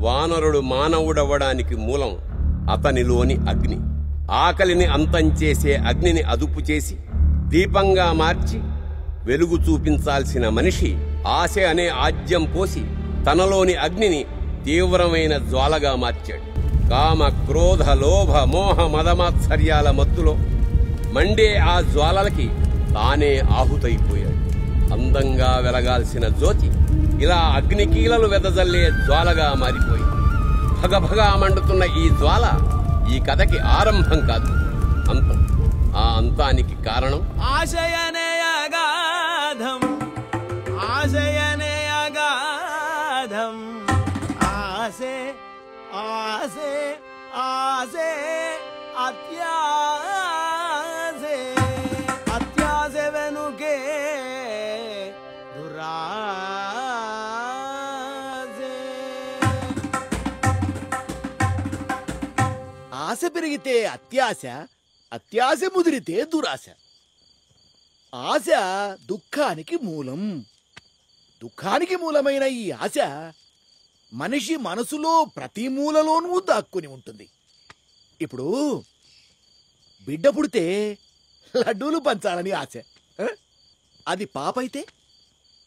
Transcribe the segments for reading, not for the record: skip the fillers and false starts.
వానరుడు మానవుడవ్వడానికి మూలం అతనిలోని అగ్ని. ఆకలిని అంతం చేసే అగ్నిని అదుపు చేసి దీపంగా మార్చి వెలుగు చూపించాల్సిన మనిషి ఆశ అనే ఆజ్యం పోసి తనలోని అగ్నిని తీవ్రమైన జ్వాలగా మార్చాడు. కామ క్రోధ లోభ మోహ మదమాత్సర్యాల మత్తులో మండే ఆ జ్వాలలకి తానే ఆహుతైపోయాడు. అందంగా వెలగాల్సిన జ్యోతి ఇలా అగ్నికీలలు వెదజల్లే జ్వాలగా మారిపోయింది. భగభగా మండుతున్న ఈ జ్వాల ఈ కథకి ఆరంభం కాదు, అంతం. ఆ అంతానికి కారణం ఆశయనే అగాధం, ఆశయనే అగాధం, ఆశే ఆశే ఆశే అత్యాశే, అత్యాశ వెనుకే దురాశే. ఆశ పెరిగితే అత్యాశ, అత్యాశ ముదిరితే దురాశ. ఆశ దుఃఖానికి మూలం. దుఃఖానికి మూలమైన ఈ ఆశ మనిషి మనసులో ప్రతి మూలలోనూ దాక్కుని ఉంటుంది. ఇప్పుడు బిడ్డ పుడితే లడ్డూలు పంచాలని ఆశ. అది పాపైతే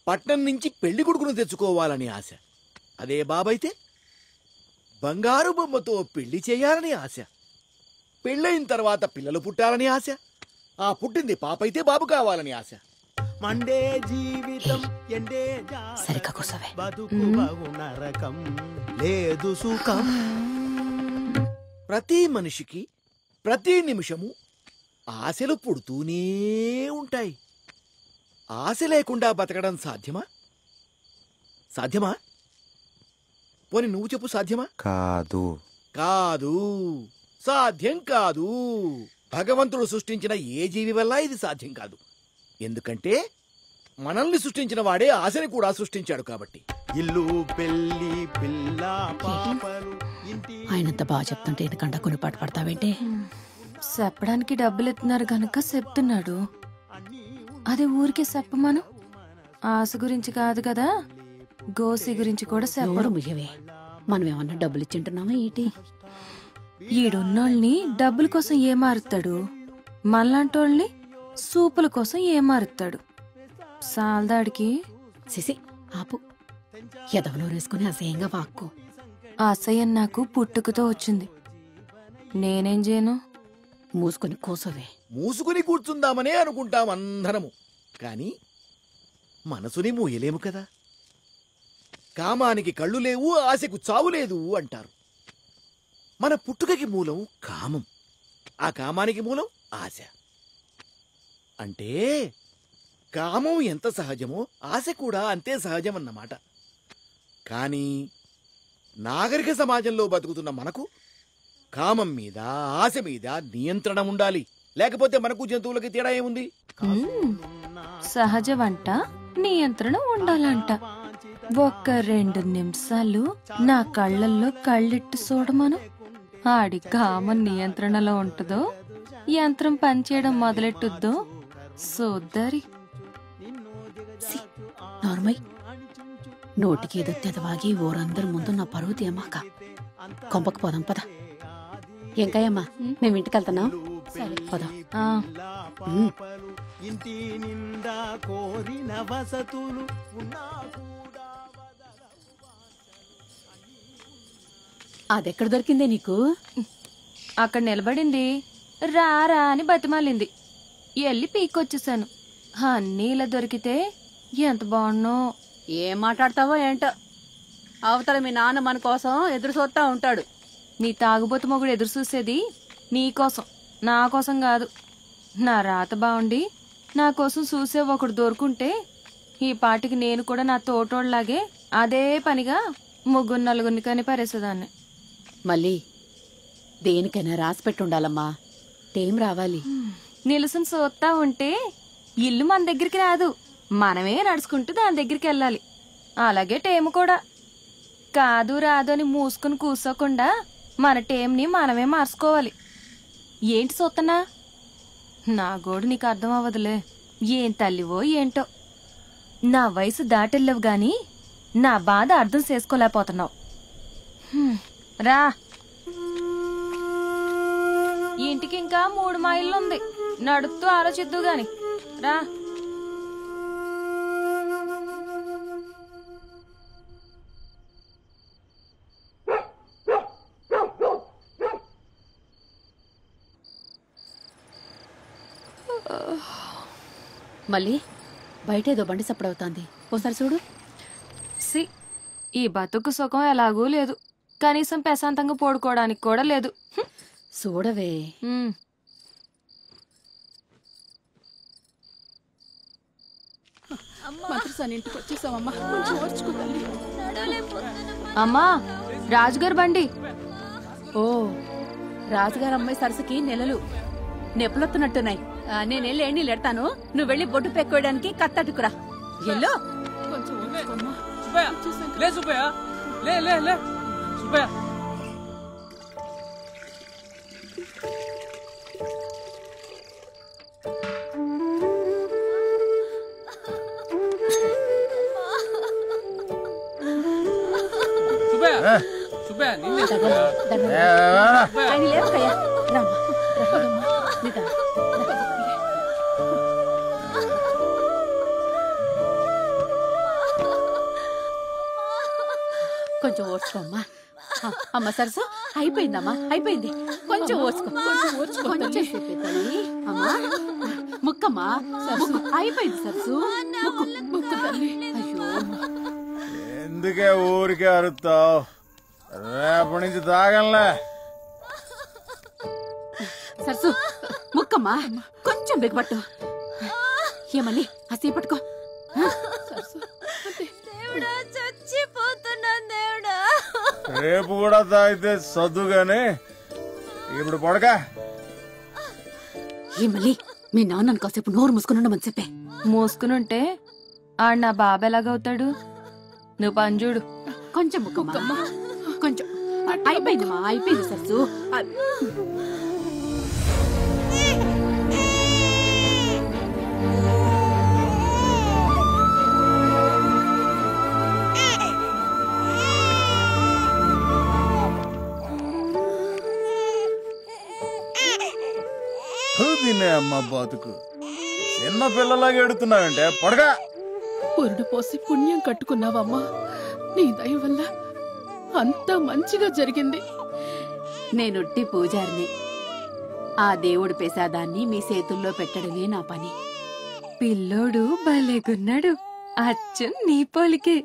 పట్నం నుంచి పెళ్లి కొడుకును తెచ్చుకోవాలని ఆశ. అదే బాబైతే బంగారు బొమ్మతో పెళ్లి చేయాలని ఆశ. పెళ్ళైన తర్వాత పిల్లలు పుట్టాలని ఆశ. ఆ పుట్టింది పాపైతే బాబు కావాలని ఆశ. మండే జీవితం ఎండే బతుకు నరకం లేదు సుఖం. ప్రతి మనిషికి ప్రతి నిమిషము ఆశలు పుడుతూనే ఉంటాయి. ఆశ లేకుండా బతకడం సాధ్యమా? సాధ్యమా? పోనీ నువ్వు చెప్పు, సాధ్యమా? కాదు. కాదు, సాధ్యం కాదు. భగవంతుడు సృష్టించిన ఏ జీవి వల్ల ఇది సాధ్యం కాదు. ఎందుకంటే మనల్ని సృష్టించిన వాడే ఆశని కూడా సృష్టించాడు కాబట్టి. ఇల్లు పెళ్లి పిల్ల పాపలు ఇంటి. ఆయనంత బాగా చెప్తుంటే ఎందుకంటే కొన్ని పాట పడతావేంటి? చెప్పడానికి డబ్బులు ఎత్తున్నారు గనక చెప్తున్నాడు. అదే ఊరికే చెప్పమను. ఆశ గురించి కాదు కదా, గోసి గురించి కూడా చెప్పడు. ముయ్యవే, మనం ఏమన్నా డబ్బులు ఇచ్చింటున్నామా ఏంటి? ఈడున్నోళ్ళని డబ్బుల కోసం ఏమారుతాడు, మనలాంటోళ్ళని సూపుల కోసం ఏమారుతాడు. సాల్దాడికి సిసి ఆపు, ఎదవనూరు వేసుకుని అసహ్యంగా వాక్కు. అసహ్యం నాకు పుట్టుకతో వచ్చింది. నేనేం చేయను? మూసుకొని కూసోవే. మూసుకుని కూర్చుందామనే అనుకుంటాం అందరము, కాని మనసుని మూయలేము కదా. కామానికి కళ్ళు లేవు, ఆశకు చావు లేదు అంటారు. మన పుట్టుకకి మూలం కామం, ఆ కామానికి మూలం ఆశ. అంటే కామం ఎంత సహజమో ఆశ కూడా అంతే సహజమన్నమాట. కానీ నాగరిక సమాజంలో బతుకుతున్న మనకు కామం మీద ఆశ మీద నియంత్రణ ఉండాలి. లేకపోతే మనకు జంతువులకి తేడా ఏముంది? సహజ వంట నియంత్రణ ఉండాలంట. ఒక్క 2 నిమిషాలు నా కళ్ళల్లో కళ్ళెట్టు చూడమను. ఆడి కామం నియంత్రణలో ఉంటుందో, యంత్రం పనిచేయడం మొదలెట్టుద్దో సోద్దరి. నార్మల్ నోటికి ఏదో తెదవాగి ఊరందరి ముందు నా పరువు తీయమాక. కొంపకు పోదాం పద. ఎంకాయమ్మా, మేము ఇంటికి వెళ్తున్నాం. పద. ఇంటి నిండా కోరిన వసతులు ఉన్నా. అదెక్కడ దొరికిందే నీకు? అక్కడ నిలబడింది, రారా అని బతిమాలింది. ఎల్లి పీకొచ్చేసాను. అన్నీ ఇలా దొరికితే ఎంత బాగున్నో. ఏం మాట్లాడతావో ఏంటో. అవతల మీ నాన్న మన కోసం ఎదురు చూస్తా ఉంటాడు. నీ తాగుబోతు మొగుడు ఎదురు చూసేది నీకోసం, నా కోసం కాదు. నా రాత బాగుండి నా కోసం చూసే ఒకడు దొరుకుంటే ఈ పాటికి నేను కూడా నా తోటోళ్ళలాగే అదే పనిగా 3-4 కని పారేసేదాన్ని. మళ్ళీ దేనికైనా రాసి పెట్టుండాలమ్మా. టైం రావాలి. నిలుసుని చూస్తా ఉంటే ఇల్లు మన దగ్గరికి రాదు, మనమే నడుచుకుంటూ దాని దగ్గరికి వెళ్ళాలి. అలాగే టైం కూడా కాదు రాదు అని మూసుకుని కూర్చోకుండా మన టైంని మనమే మార్చుకోవాలి. ఏంటి చూస్తున్నా? నా గోడు నీకు అర్థం అవ్వదులే. ఏం తల్లివో ఏంటో. నా వయసు దాటెళ్ళవు గాని నా బాధ అర్థం చేసుకోలేకపోతున్నావు. రా, ఇంటికి ఇంకా 3 మైళ్ళుంది. నడుస్తూ ఆలోచిద్దు గాని రా. మళ్ళీ బయట ఏదో బండి సప్పుడవుతాంది, ఓసారి చూడు. సి, ఈ బతుకు సుఖం ఎలాగూ లేదు. కనీసం ప్రశాంతంగా పడుకోవడానికి కూడా లేదు. చూడవే. అమ్మా, రాజుగారి బండి. ఓ, రాజుగారు అమ్మాయి సరస్సుకి నెలలు నెప్పులొత్తున్నట్టున్నాయి. నేనెళ్ళి నీళ్ళు ఎడతాను, నువ్వు వెళ్ళి బొట్టు పెట్టుకోవడానికి కత్తట్టుకురా. ఎల్లో కొంచెం ఓర్చుకోమ్మా. అమ్మ సరసు, అయిపోయిందమ్మా, అయిపోయింది. కొంచెం ఓర్చుకో, కొంచెం సేపే తల్లి. అమ్మా ముక్కమ్మా, ముక్కు. అయిపోయింది సరసు, ముక్కు ముక్కు తల్లి. అయ్యో, ఎందుకే ఊరికే అరుస్తావు? రేపటి నుంచి తాగంలే. సరసు ముక్కమ్మా, కొంచెం బిగపట్టు. ఏమని అసే పట్టుకో. రేపు కూడా తాగితే సద్దుగానే ఇప్పుడు పడక. ఏమని మీ నాన్నను కాసేపు నోరు మూసుకుని ఉండమని చెప్పే. మూసుకునుంటే ఆడు నా బాబు ఎలాగవుతాడు? నువ్వు పంజుడు. కొంచెం ముక్కమ్మా, కొంచెం. అయిపోయిందమ్మా, అయిపోయింది సరసు. తినే అమ్మ బతుకు. చిన్న పిల్లలాగా ఎడుతున్నావంటే పడక. పురుడు పోసి పుణ్యం కట్టుకున్నావమ్మా. నీ దయ వల్ల అంతా మంచిగా జరిగింది. నేనుట్టి పూజారిని. ఆ దేవుడి ప్రసాదాన్ని మీ చేతుల్లో పెట్టడమే నా పని. పిల్లోడు భలేగున్నాడు. అచ్చం నీ పోలికే.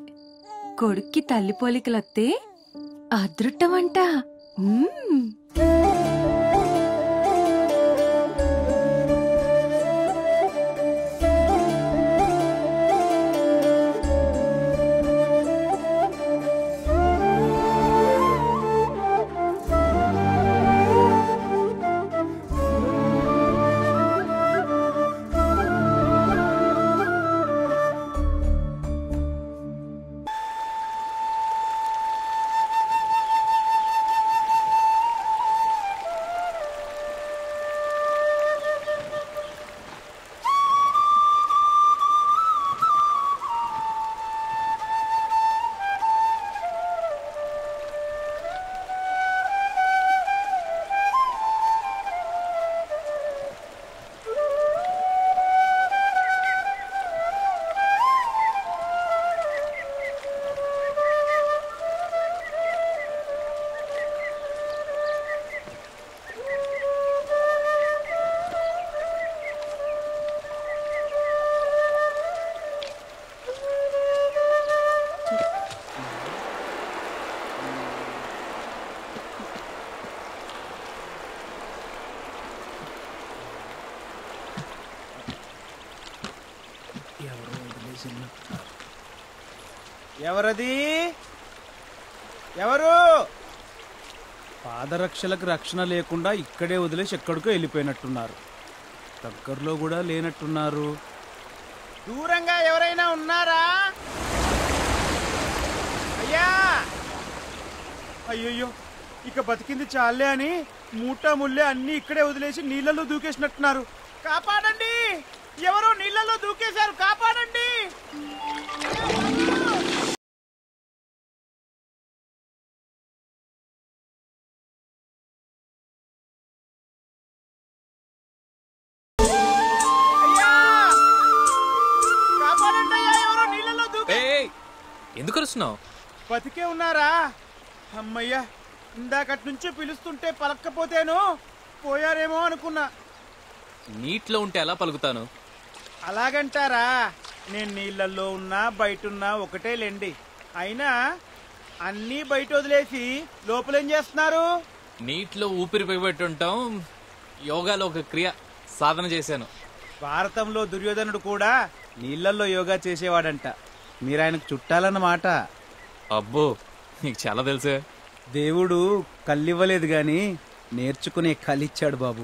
కొడుక్కి తల్లి పోలికలొత్తే అదృట్టమంట. ఎవరది? ఎవరు? పాదరక్షలకు రక్షణ లేకుండా ఇక్కడే వదిలేసి ఎక్కడికో వెళ్ళిపోయినట్టున్నారు. దగ్గరలో కూడా లేనట్టున్నారు. దూరంగా ఎవరైనా ఉన్నారా? అయ్యా! అయ్యయ్యో, ఇక బతికింది చాలే అని మూటా ముల్లే అన్ని ఇక్కడే వదిలేసి నీళ్ళలో దూకేసినట్టున్నారు. కాపాడండి! ఎవరో నీళ్ళలో దూకేశారు, కాపాడండి! అరుస్తున్నావు? బతికే ఉన్నారా? అమ్మయ్యా, ఇందాకటి నుంచి పిలుస్తుంటే పలక్కపోతేను పోయారేమో అనుకున్నా. నీటిలో ఉంటే ఎలా పలుకుతాను? అలాగంటారా? నేను నీళ్ళల్లో ఉన్నా బయటున్నా ఒకటే లేండి. అయినా అన్నీ బయట వదిలేసి లోపలేం చేస్తున్నారు? నీటిలో ఊపిరి బిగబెట్టుంటాం. యోగాలో ఒక క్రియ సాధన చేశాను. భారతంలో దుర్యోధనుడు కూడా నీళ్ళల్లో యోగా చేసేవాడంట. మీరు ఆయనకు చుట్టాలన్నమాట. అబ్బో, నీకు చాలా తెలుసే. దేవుడు కళ్ళివ్వలేదు గాని నేర్చుకునే కళ్ళిచ్చాడు బాబు.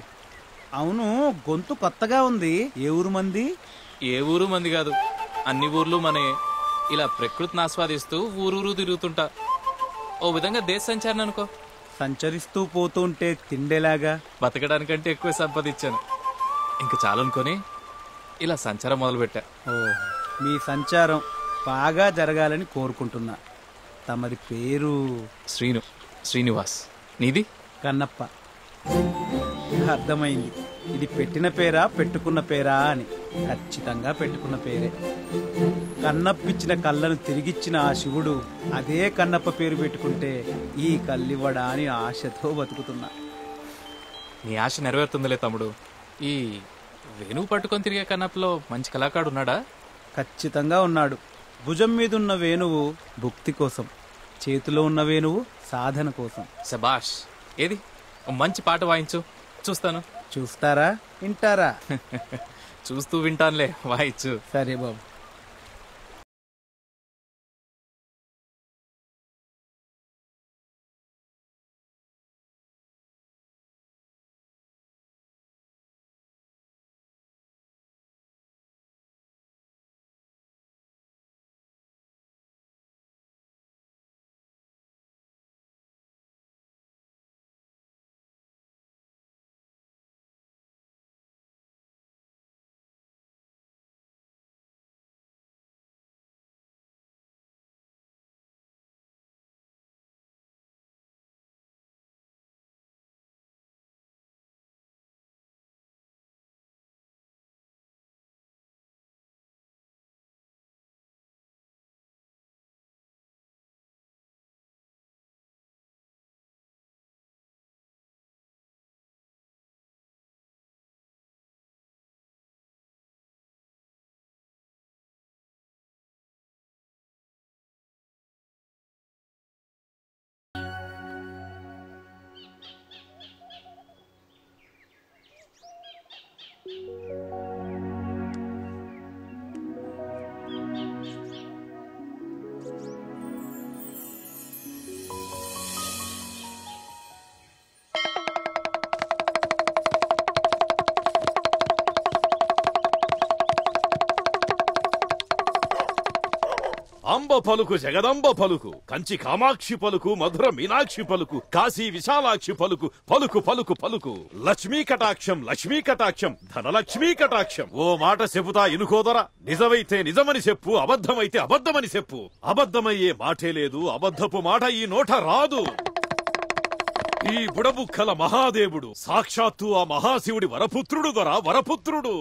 అవును, గొంతు కొత్తగా ఉంది. ఏ ఊరు మంది? ఏ ఊరు మంది కాదు, అన్ని ఊర్లు మనే. ఇలా ప్రకృతిని ఆస్వాదిస్తూ ఊరూరు తిరుగుతుంటా. ఓ విధంగా దేశ సంచారణ అనుకో. సంచరిస్తూ పోతూ ఉంటే తిండేలాగా బతకడానికంటే ఎక్కువ సంపాదించాను. ఇంక చాలనుకొని ఇలా సంచారం మొదలుపెట్టా. ఓ, మీ సంచారం బాగా జరగాలని కోరుకుంటున్నా. తమరి పేరు? శ్రీనివాస్. నీది? కన్నప్ప. అర్థమైంది. ఇది పెట్టిన పేరా పెట్టుకున్న పేరా అని. ఖచ్చితంగా పెట్టుకున్న పేరే. కన్నప్పిచ్చిన కళ్ళను తిరిగిచ్చిన ఆ శివుడు అదే కన్నప్ప పేరు పెట్టుకుంటే ఈ కళ్ళివ్వడా అని ఆశతో బతుకుతున్నా. నీ ఆశ నెరవేరుతుందిలే తమ్ముడు. ఈ వేణువు పట్టుకొని తిరిగే కన్నప్పలో మంచి కళాకారుడు ఉన్నాడా? ఖచ్చితంగా ఉన్నాడు. భుజం మీదున్న వేణువు భుక్తి కోసం, చేతిలో ఉన్న వేణువు సాధన కోసం. శబాష్. ఏది ఓ మంచి పాట వాయించు, చూస్తాను. చూస్తారా వింటారా? చూస్తూ వింటానులే, వాయించు. సరే బాబు. అంబ పలుకు జగదంబ పలుకు, కంచి కామాక్షి పలుకు, మధుర మీనాక్షి పలుకు, కాశీ విశాలాక్షి పలుకు, పలుకు పలుకు పలుకు. లక్ష్మీ కటాక్షం లక్ష్మీ కటాక్షం, ధనలక్ష్మీ కటాక్షం. ఓ మాట చెబుతా ఇనుకోదరా. నిజమైతే నిజమని చెప్పు, అబద్ధమైతే అబద్ధమని చెప్పు. అబద్ధమయ్యే మాటే లేదు, అబద్ధపు మాట ఈ నోట రాదు. ఈ బుడబుక్కల మహాదేవుడు సాక్షాత్తు ఆ మహాశివుడి వరపుత్రుడు దొరా, వరపుత్రుడు.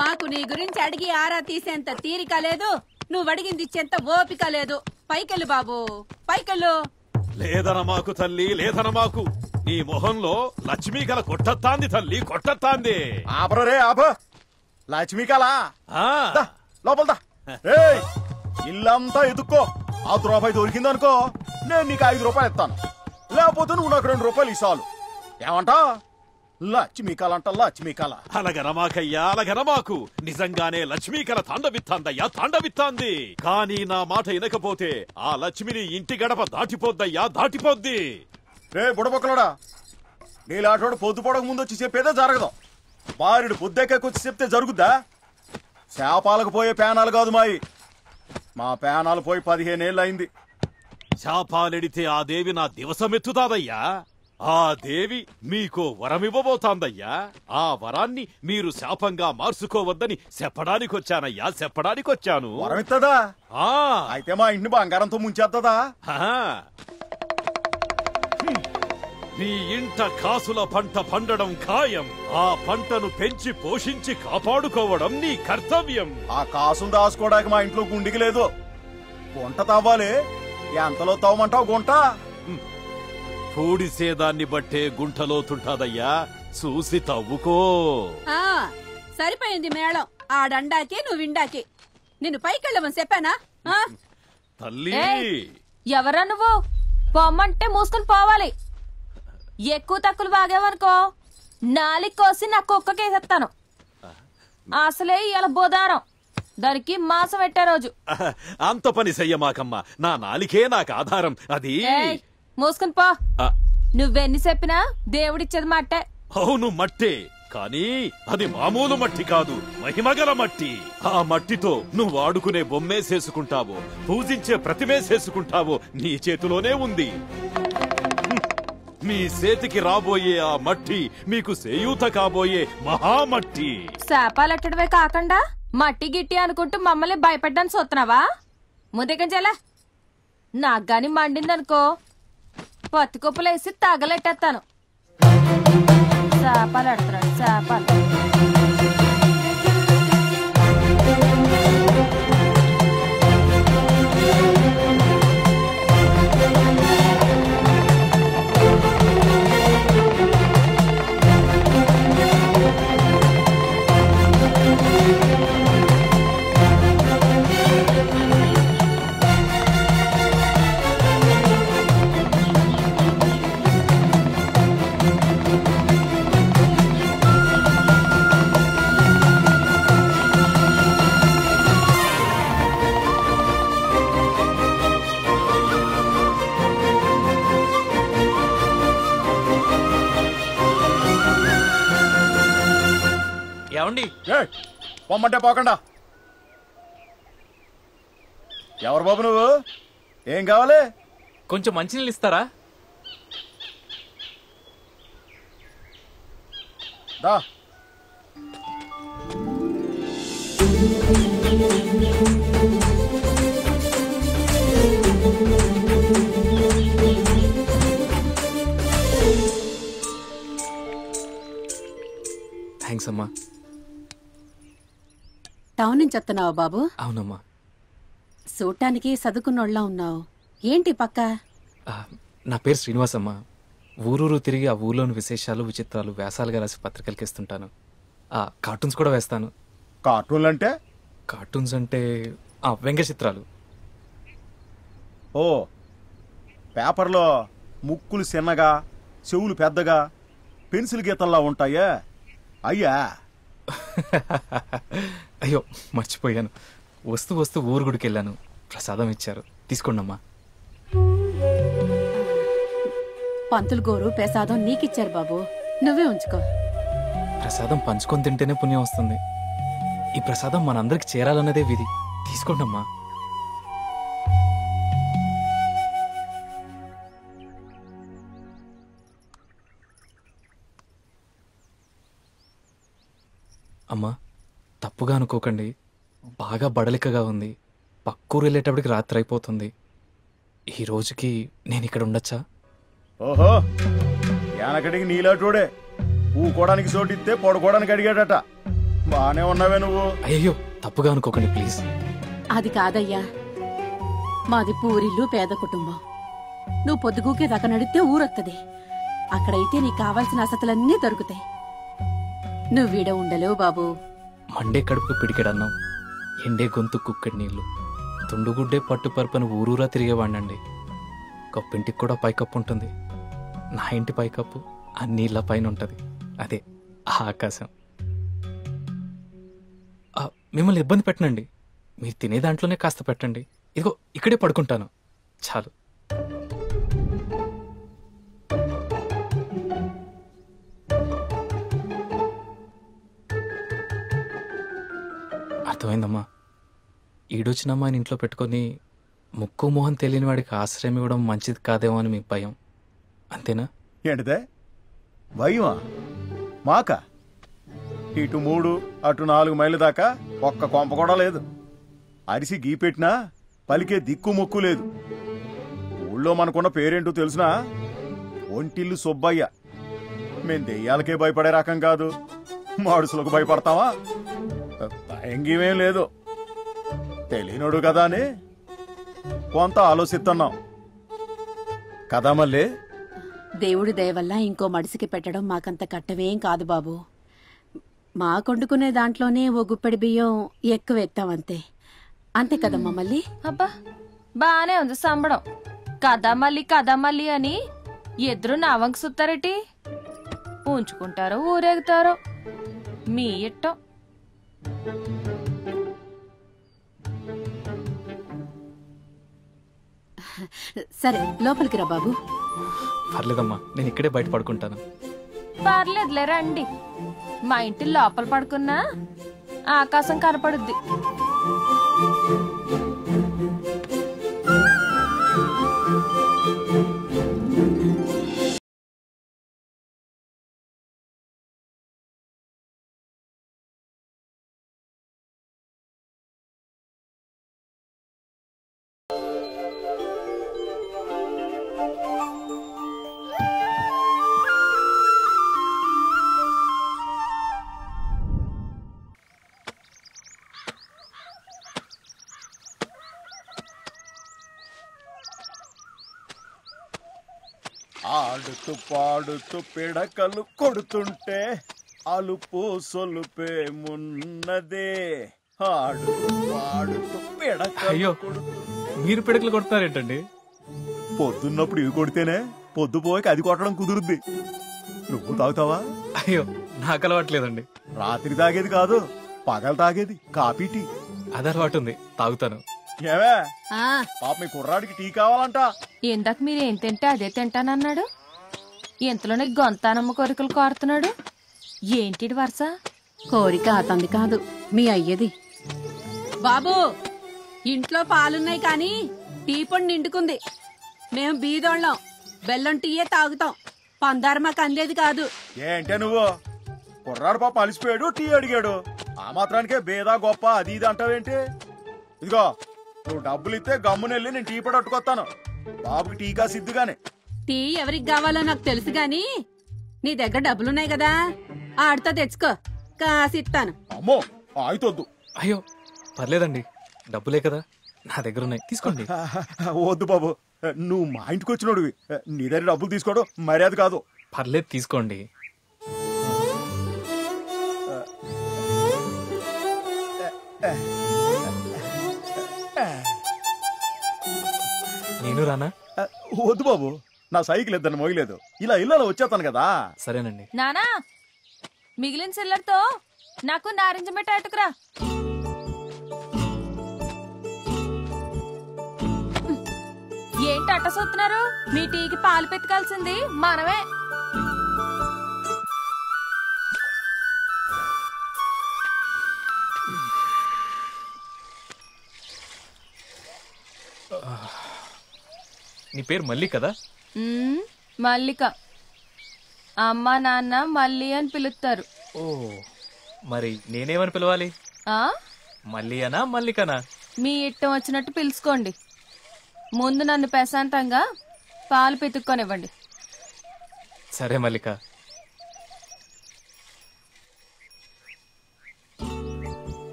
మాకు నీ గురించి అడిగి ఆరా తీసేంత తీరిక లేదు, నువ్వు అడిగింది ఇచ్చేంత ఓపిక లేదు. పైకెళ్ళు బాబు, పైకెళ్ళు. లేదనమాకు తల్లి, లేదనమాకు. నీ మొహంలో లక్ష్మీ కళ కొట్టత్తాంది తల్లి, కొట్టత్తాంది. ఆపరే ఆప. లక్ష్మీ కళ లోపల ఇల్లంతా ఎదుక్కో. ₹1 దొరికిందనుకో, నేను నీకు ₹5 ఇస్తాను. లేకపోతే నువ్వు నాకు ₹2 ఇస్తాను. ఏమంటా? లక్ష్మీ కళ అంట, లక్ష్మీ కళ. అలగనమాకయ్యా, అలగనమాకు. నిజంగానే లక్ష్మీ కళ తాండవిత్తాందయ్యా, తాండవిత్తాంది. కానీ నా మాట వినకపోతే ఆ లక్ష్మిని ఇంటి గడప దాటిపోద్దయ్యా, దాటిపోద్ది. రే బుడబొక్కలోడా, నీలాటోడు పొద్దుపడక ముందు వచ్చి చెప్పేదే జరగదు. బారుడు పొద్దెక్కొచ్చి చెప్తే జరుగుద్దా? శాపాలకు పోయే పేనాలు కాదు మాయి. మా పేనాలు పోయి 15 ఏళ్ళు అయింది. శాపాలెడితే ఆ దేవి నా దివసమెత్తుతాదయ్యా. ఆ దేవి మీకో వరమివ్వబోతాందయ్యా. ఆ వరాన్ని మీరు శాపంగా మార్చుకోవద్దని చెప్పడానికొచ్చానయ్యా, చెప్పడానికొచ్చాను. వరమిత్తదా? అయితే మా ఇంటిని బంగారంతో ముంచేద్దదా? నీ ఇంట కాసుల పంట పండడం ఖాయం. ఆ పంటను పెంచి పోషించి కాపాడుకోవడం నీ కర్తవ్యం. ఆ కాసులు దాచుకోవడానికి మా ఇంట్లో గుండికి లేదు. గుంట తవ్వాలి. ఎంతలో తవ్వమంటావు గుంట? పూడిసేదాన్ని బట్టే గుంటలోతుంటాదయ్యా, చూసి తవ్వుకో. ఆ సరిపోయింది మేళం. ఆడండాకే నువ్వు ఇండాకే. నిన్ను పైకెళ్ళమని చెప్పానా? తల్లి ఎవరా నువ్వు? పొమ్మంటే మూసుకుని పోవాలి. ఎక్కువ తక్కువ బాగేవనుకో నాలికి కోసి నా కుక్కకేసేస్తాను. అసలే ఇలా బోదారం, దానికి మాసం పెట్టే రోజు. అంత పని చెయ్యమాకమ్మా, నా నాలికే నాకు ఆధారం. అది మూసుకుని పో. నువ్వెన్ని చెప్పినా దేవుడిచ్చేది మట్టే. అవును మట్టే, కానీ అది మామూలు మట్టి కాదు, మహిమగల మట్టి. ఆ మట్టితో నువ్వు ఆడుకునే బొమ్మేసేసుకుంటావో, పూజించే ప్రతిమేసేసుకుంటావో నీ చేతిలోనే ఉంది. మీ చేతికి రాబోయే ఆ మట్టి మీకు చేయూత కాబోయే మహామట్టి. శాపాలెట్టడమే కాకుండా మట్టి గిట్టి అనుకుంటూ మమ్మల్ని భయపడ్డానికి చూస్తున్నావా? ముందుకెంచేలా నాకు గాని మండిందనుకో పత్తి కుప్పలేసి తగలెట్టేస్తాను. శాపాలు ఎడతాడు శాపాలు. ఏమండి? పొమ్మంటే పోకుండా. ఎవరు బాబు నువ్వు? ఏం కావాలి? కొంచెం మంచినీళ్ళు ఇస్తారా? దా. థ్యాంక్స్ అమ్మా. టౌన్ నుంచి వస్తున్నావా బాబు? అవునమ్మా. చూడటానికి చదువుకున్నోళ్ళ ఉన్నావు. ఏంటి పక్క? నా పేరు శ్రీనివాస్ అమ్మా. ఊరూరు తిరిగి ఆ ఊర్లోని విశేషాలు విచిత్రాలు వ్యాసాలుగా రాసి పత్రికలకి ఇస్తుంటాను. కార్టూన్స్ కూడా వేస్తాను. కార్టూన్లు అంటే? కార్టూన్స్ అంటే వ్యంగ్య చిత్రాలు. ఓ, పేపర్లో ముక్కులు చిన్నగా చెవులు పెద్దగా పెన్సిల్ గీతల్లా ఉంటాయే అయ్యా? అయ్యో మర్చిపోయాను. వస్తూ వస్తూ ఊరు గుడికి వెళ్ళాను, ప్రసాదం ఇచ్చారు, తీసుకోండమ్మా. పంతులు గోరు ప్రసాదం నీకిచ్చారు బాబు, నువ్వే ఉంచుకో. ప్రసాదం పంచుకొని తింటేనే పుణ్యం వస్తుంది. ఈ ప్రసాదం మనందరికి చేరాలన్నదే విధి. తీసుకోండమ్మా. అమ్మా తప్పుగా అనుకోకండి, బాగా బడలికగా ఉంది. పక్కూరు వెళ్ళేటప్పటికి రాత్రి అయిపోతుంది. ఈ రోజుకి నేను ఇక్కడ ఉండొచ్చా? ఓహో, యానకడికి నీలాటోడే ఊకోడానికి చోటిస్తే పడుకోవడానికి అడిగాడట. బానే ఉన్నావే నువ్వు. అయ్యో తప్పుగా అనుకోకండి ప్లీజ్. అది కాదయ్యా, మాది పూరిల్లు పేద కుటుంబం. నువ్వు పొద్దుగూకే దాకా నడితే ఊరొత్తది. అక్కడైతే నీకు కావాల్సిన వసతులన్నీ దొరుకుతాయి. నువ్వీడ ఉండలేవు బాబు. మండే కడుపు పిడికెడన్నాం, ఎండే గొంతు కుక్కడి నీళ్లు, తుండుగుడ్డే పట్టుపరుపని ఊరూరా తిరిగేవాడినండి. గొప్పింటికి కూడా పైకప్పు ఉంటుంది. నా ఇంటి పైకప్పు ఆ నీళ్ళ పైన ఉంటుంది, అదే ఆ ఆకాశం. మిమ్మల్ని ఇబ్బంది పెట్టనండి, మీరు తినే దాంట్లోనే కాస్త పెట్టండి. ఇదిగో ఇక్కడే పడుకుంటాను, చాలు. అర్థమైందమ్మా. ఈడొచ్చినమ్మా ఆయన ఇంట్లో పెట్టుకొని ముక్కు మొహం తెలియని వాడికి ఆశ్రయం ఇవ్వడం మంచిది కాదేమో అని మీకు భయం, అంతేనా? ఏంటిదే భయమా? మాక ఇటు 3 అటు 4 మైళ్ళ దాకా ఒక్క కొంప కూడా లేదు. అరిసి గీపెట్టినా పలికే దిక్కు ముక్కు లేదు. ఊళ్ళో మనకున్న పేరేంటో తెలుసునా? ఒంటిల్లు సుబ్బయ్య. మేం దెయ్యాలకే భయపడే రకం కాదు, మాడుసులకు భయపడతావా? భయంగీమేం లేదు, తెలియనోడు కదా అని కొంత ఆలోచిస్తున్నాం కదా మళ్ళీ. దేవుడి దయ వల్ల ఇంకో మడిసికి పెట్టడం మాకంత కట్టవేం కాదు బాబు. మా కొండుకునే దాంట్లోనే ఓ గుప్పెడి బియ్యం ఎక్కువ ఎత్తామంతే. అంతే కదమ్మా మళ్ళీ. అబ్బా బానే ఉంది సంబడం. కథ మళ్ళీ అని ఎదురు నవంక సుత్తారేటి? ఉంచుకుంటారో ఊరేగుతారో మీ ఇట్టం. సరే లోపలికి రా బాబు. పర్లేదమ్మా, నేను ఇక్కడే బయట పడుకుంటాను. పర్లేదులే రండి. మా ఇంటి లోపల పడుకున్నా ఆకాశం కనపడుద్ది. ఆడుతూ పాడుతూ పిడకలు కొడుతుంటే అలుపు సొలుపే మున్నదే. ఆడుతూ పాడుతూ అయ్యో, మీరు పిడకలు కొడతారేంటండి? పొద్దున్నప్పుడు ఇవి కొడితేనే పొద్దు పోయి అది కొట్టడం కుదురుద్ది. నువ్వు తాగుతావా? అయ్యో, నాకు అలవాట్లేదండి. రాత్రి తాగేది కాదు, పగలు తాగేది కాఫీ టీ. అది అలవాటు ఉంది, తాగుతాను. ఏవే పాప మీ కుర్రాడికి టీ కావాలంట. ఇందాక మీరేం తింటే అదే తింటానన్నాడు. ఇంతలోనే గొంతానమ్మ కోరికలు కోరుతున్నాడు. ఏంటిది వరుస? కోరిక అతంది కాదు, మీ అయ్యది. బాబు ఇంట్లో పాలున్నాయి కానీ టీ పొడి నిండుకుంది. మేం బీదోళ్ళం, బెల్లం టీయే తాగుతాం. పందారు మాకు అందేది కాదు. ఏంటే నువ్వు? కుర్రాడు పాప అలిసిపోయాడు, టీ అడిగాడు. ఆ మాత్రానికే బేదా గొప్ప అది ఇది అంటావేంటి? ఇదిగో నువ్వు డబ్బులు ఇస్తే గమ్మునెళ్ళి నేను టీ పొడి అట్టుకొస్తాను. బాబుకి టీ కాసిద్దుగానే. టీ ఎవరికి కావాలో నాకు తెలుసు గాని నీ దగ్గర డబ్బులున్నాయి కదా, ఆడితో తెచ్చుకో, కాసిస్తాను. అమ్మో ఆయితొద్దు. అయ్యో పర్లేదండి, డబ్బులే కదా నా దగ్గర ఉన్నాయి, తీసుకోండి. వద్దు బాబు, నువ్వు మా ఇంటికి వచ్చినోడివి, నీ దగ్గర డబ్బులు తీసుకోవడం మర్యాద కాదు. పర్లేదు తీసుకోండి. నేను రానా? వద్దు బాబు, నా సైకిల్ ఇద్దని మోయలేదు. ఇలా ఇళ్ళలో వచ్చేస్తాను కదా. సరేనండి. నానా మిగిలిన సిల్లర్తో నాకు నారింజ మిఠాయి అటుకురా. ఏంటి అట్టసొత్తున్నారు? మీ టీకి పాలు పెతకాల్సింది మనమే. నీ పేరు మల్లి కదా? మల్లిక. అమ్మ నాన్న మల్లి అని పిలుస్తారు. ఓ, మరి నేనేమని పిలవాలి? ఆ మల్లి అనా మల్లికనా? మీ ఇట్టం వచ్చినట్టు పిలుచుకోండి. ముందు నన్ను ప్రశాంతంగా పాలు పితుక్కొనివ్వండి. సరే మల్లిక.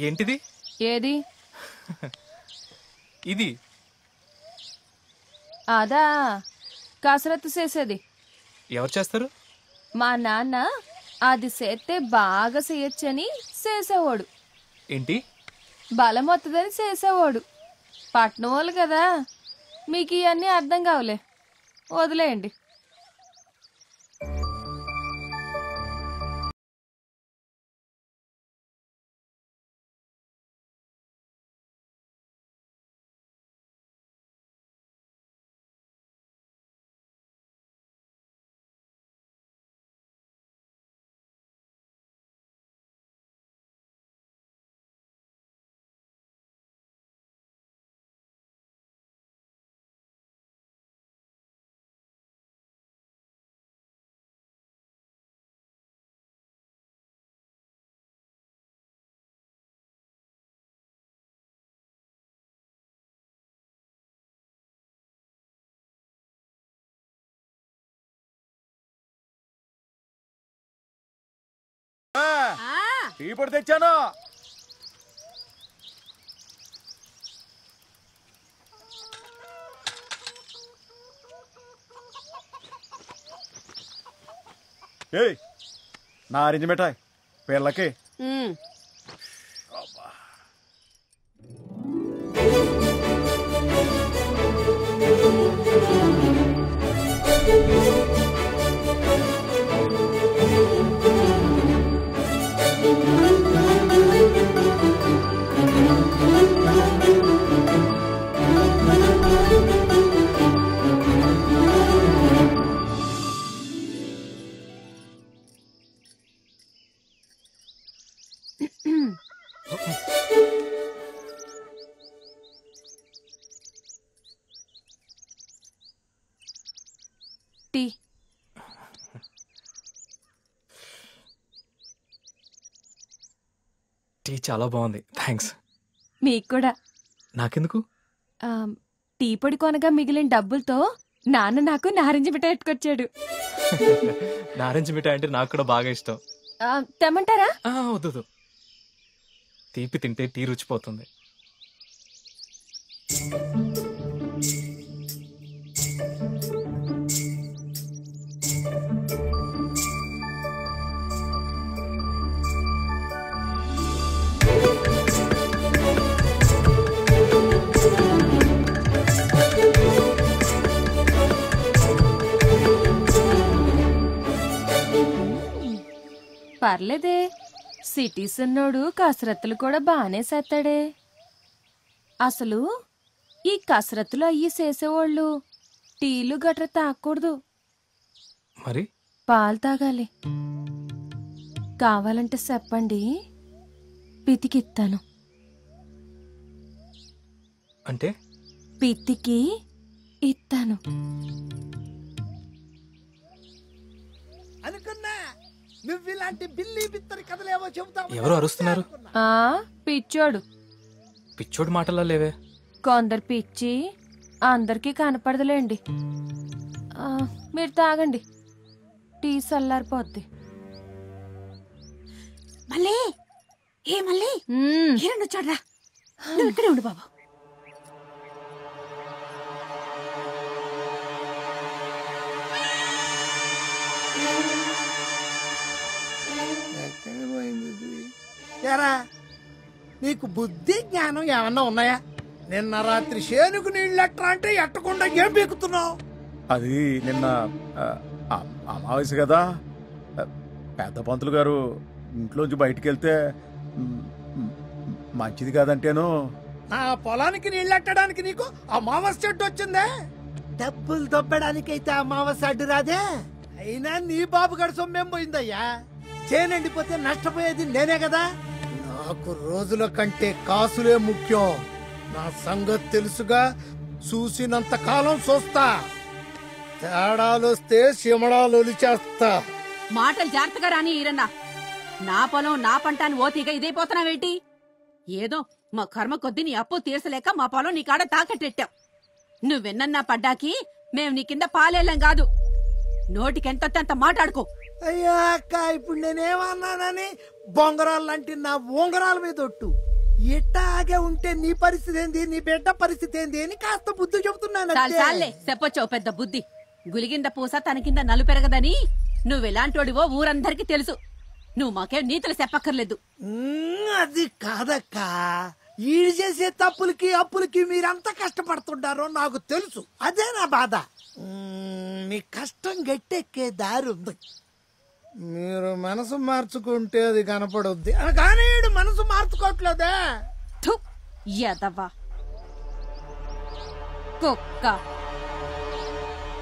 ఏంటిది? ఏది? ఇది అదా కసరత్తు చేసేది. ఎవరు చేస్తారు? మా నాన్న అది చేస్తే బాగా చేయొచ్చని చేసేవాడు. ఏంటి? బలం వస్తుందని చేసేవాడు. పట్నం వాళ్ళు కదా, మీకు ఇవన్నీ అర్థం కావులే, వదిలేయండి. టీ పొడి తెచ్చాను. ఏయ్, నారింజ మిఠాయి పిల్లకి. టీ. టీ చాలా బాగుంది, థ్యాంక్స్. మీకు కూడా. నాకెందుకు? టీ పొడి కొనగా మిగిలిన డబ్బులతో నాన్న నాకు నారింజ మిఠాయి ఎట్టుకొచ్చాడు. నారింజ మిఠాయి అంటే నాకు కూడా బాగా ఇష్టం. తెమ్మంటారా? వద్దు, తీపి తింటే టీ రుచిపోతుంది. పర్లేదే, సిటీస్ ఉన్నోడు కసరత్తులు కూడా బానే చేస్తాడే. అసలు ఈ కసరత్తులు అయ్యి చేసేవాళ్ళు టీలు గట్ర తాగకూడదు, మరి పాలు తాగాలి. కావాలంటే చెప్పండి, పితికిస్తాను. అంటే పితికి ఇస్తాను. అనుకున్నా నువ్వు ఇలాంటి బిల్లి బిత్తరి కథలేవో చెబుతావు. ఎవరు అరుస్తున్నారు? పిచ్చోడు. పిచ్చోడు మాటలా లేవే. కొందరు పిచ్చి అందరికీ కనపడదులేండి. మీరు తాగండి, టీ చల్లారిపోద్ది. మళ్ళీ చూడరా, నువ్వు ఇక్కడే ఉండు బాబు. ఎరా, నీకు బుద్ధి జ్ఞానం ఏమన్నా ఉన్నాయా? నిన్న రాత్రి శేనుకు నీళ్ళెట్రా అంటే ఎట్టకుండా ఏం పీకుతున్నావు? అది నిన్న అమావాస్య కదా, పెద్ద పంతులు గారు ఇంట్లోంచి బయటికి వెళ్తే మంచిది కాదంటేను. నా పొలానికి నీళ్ళెట్టడానికి నీకు అమావాస్య చెట్టు వచ్చిందే? డబ్బులు దొబ్బడానికైతే అమావాస్య అడ్డు రాదే. అయినా నీ బాబు గడి సొమ్మేం పోయిందయ్యా? చేనండిపోతే నష్టపోయేది నేనే కదా. నాకు రోజుల కంటే కాసులే ముఖ్యం. నా సంగతి తెలుసుగా, చూసినంత కాలం చూస్తా. తేడాలొస్తే సిమడాలు చేస్తా. మాటలు జాగ్రత్తగా రాని ఈరన్నా. నా పొలం నా పంట అని ఓతీగా ఇదైపోతున్నావేంటి? ఏదో మా కర్మ కొద్ది నీ అప్పు తీర్చలేక మా పొలం నీ కాడ తాకట్టెట్టావు. నువ్వెన్నన్నా పడ్డాకి మేం నీ కింద పాలేళ్ళం కాదు. నోటికెంతంత మాట్లాడుకో. అయ్యా అక్క, ఇప్పుడు నేనేమన్నానని బొంగరాలు లాంటి నా ఉంగరాల మీద ఒట్టు. ఇట్టాగే ఉంటే నీ పరిస్థితి ఏంది, నీ బిడ్డ పరిస్థితి ఏంది అని కాస్త బుద్ధి చెబుతున్నాను. చాలే చెప్పొచ్చావు పెద్ద బుద్ధి. గులిగింద పూస తన కింద నలు పెరగదని నువ్వెలాంటోడివో ఊరందరికీ తెలుసు. నువ్వు మాకేం నీతులు చెప్పక్కర్లేదు. అది కాదక్క, ఈడు చేసే తప్పులకి అప్పులకి మీరంతా కష్టపడుతుంటారో నాకు తెలుసు. అదే నా బాధ. మీ కష్టం గట్టెక్కే దారి ఉంది. మీరు మనసు మార్చుకుంటే అది కనపడుద్ది. కానీ మనసు మార్చుకోవట్లేదే. యదవా కుక్క,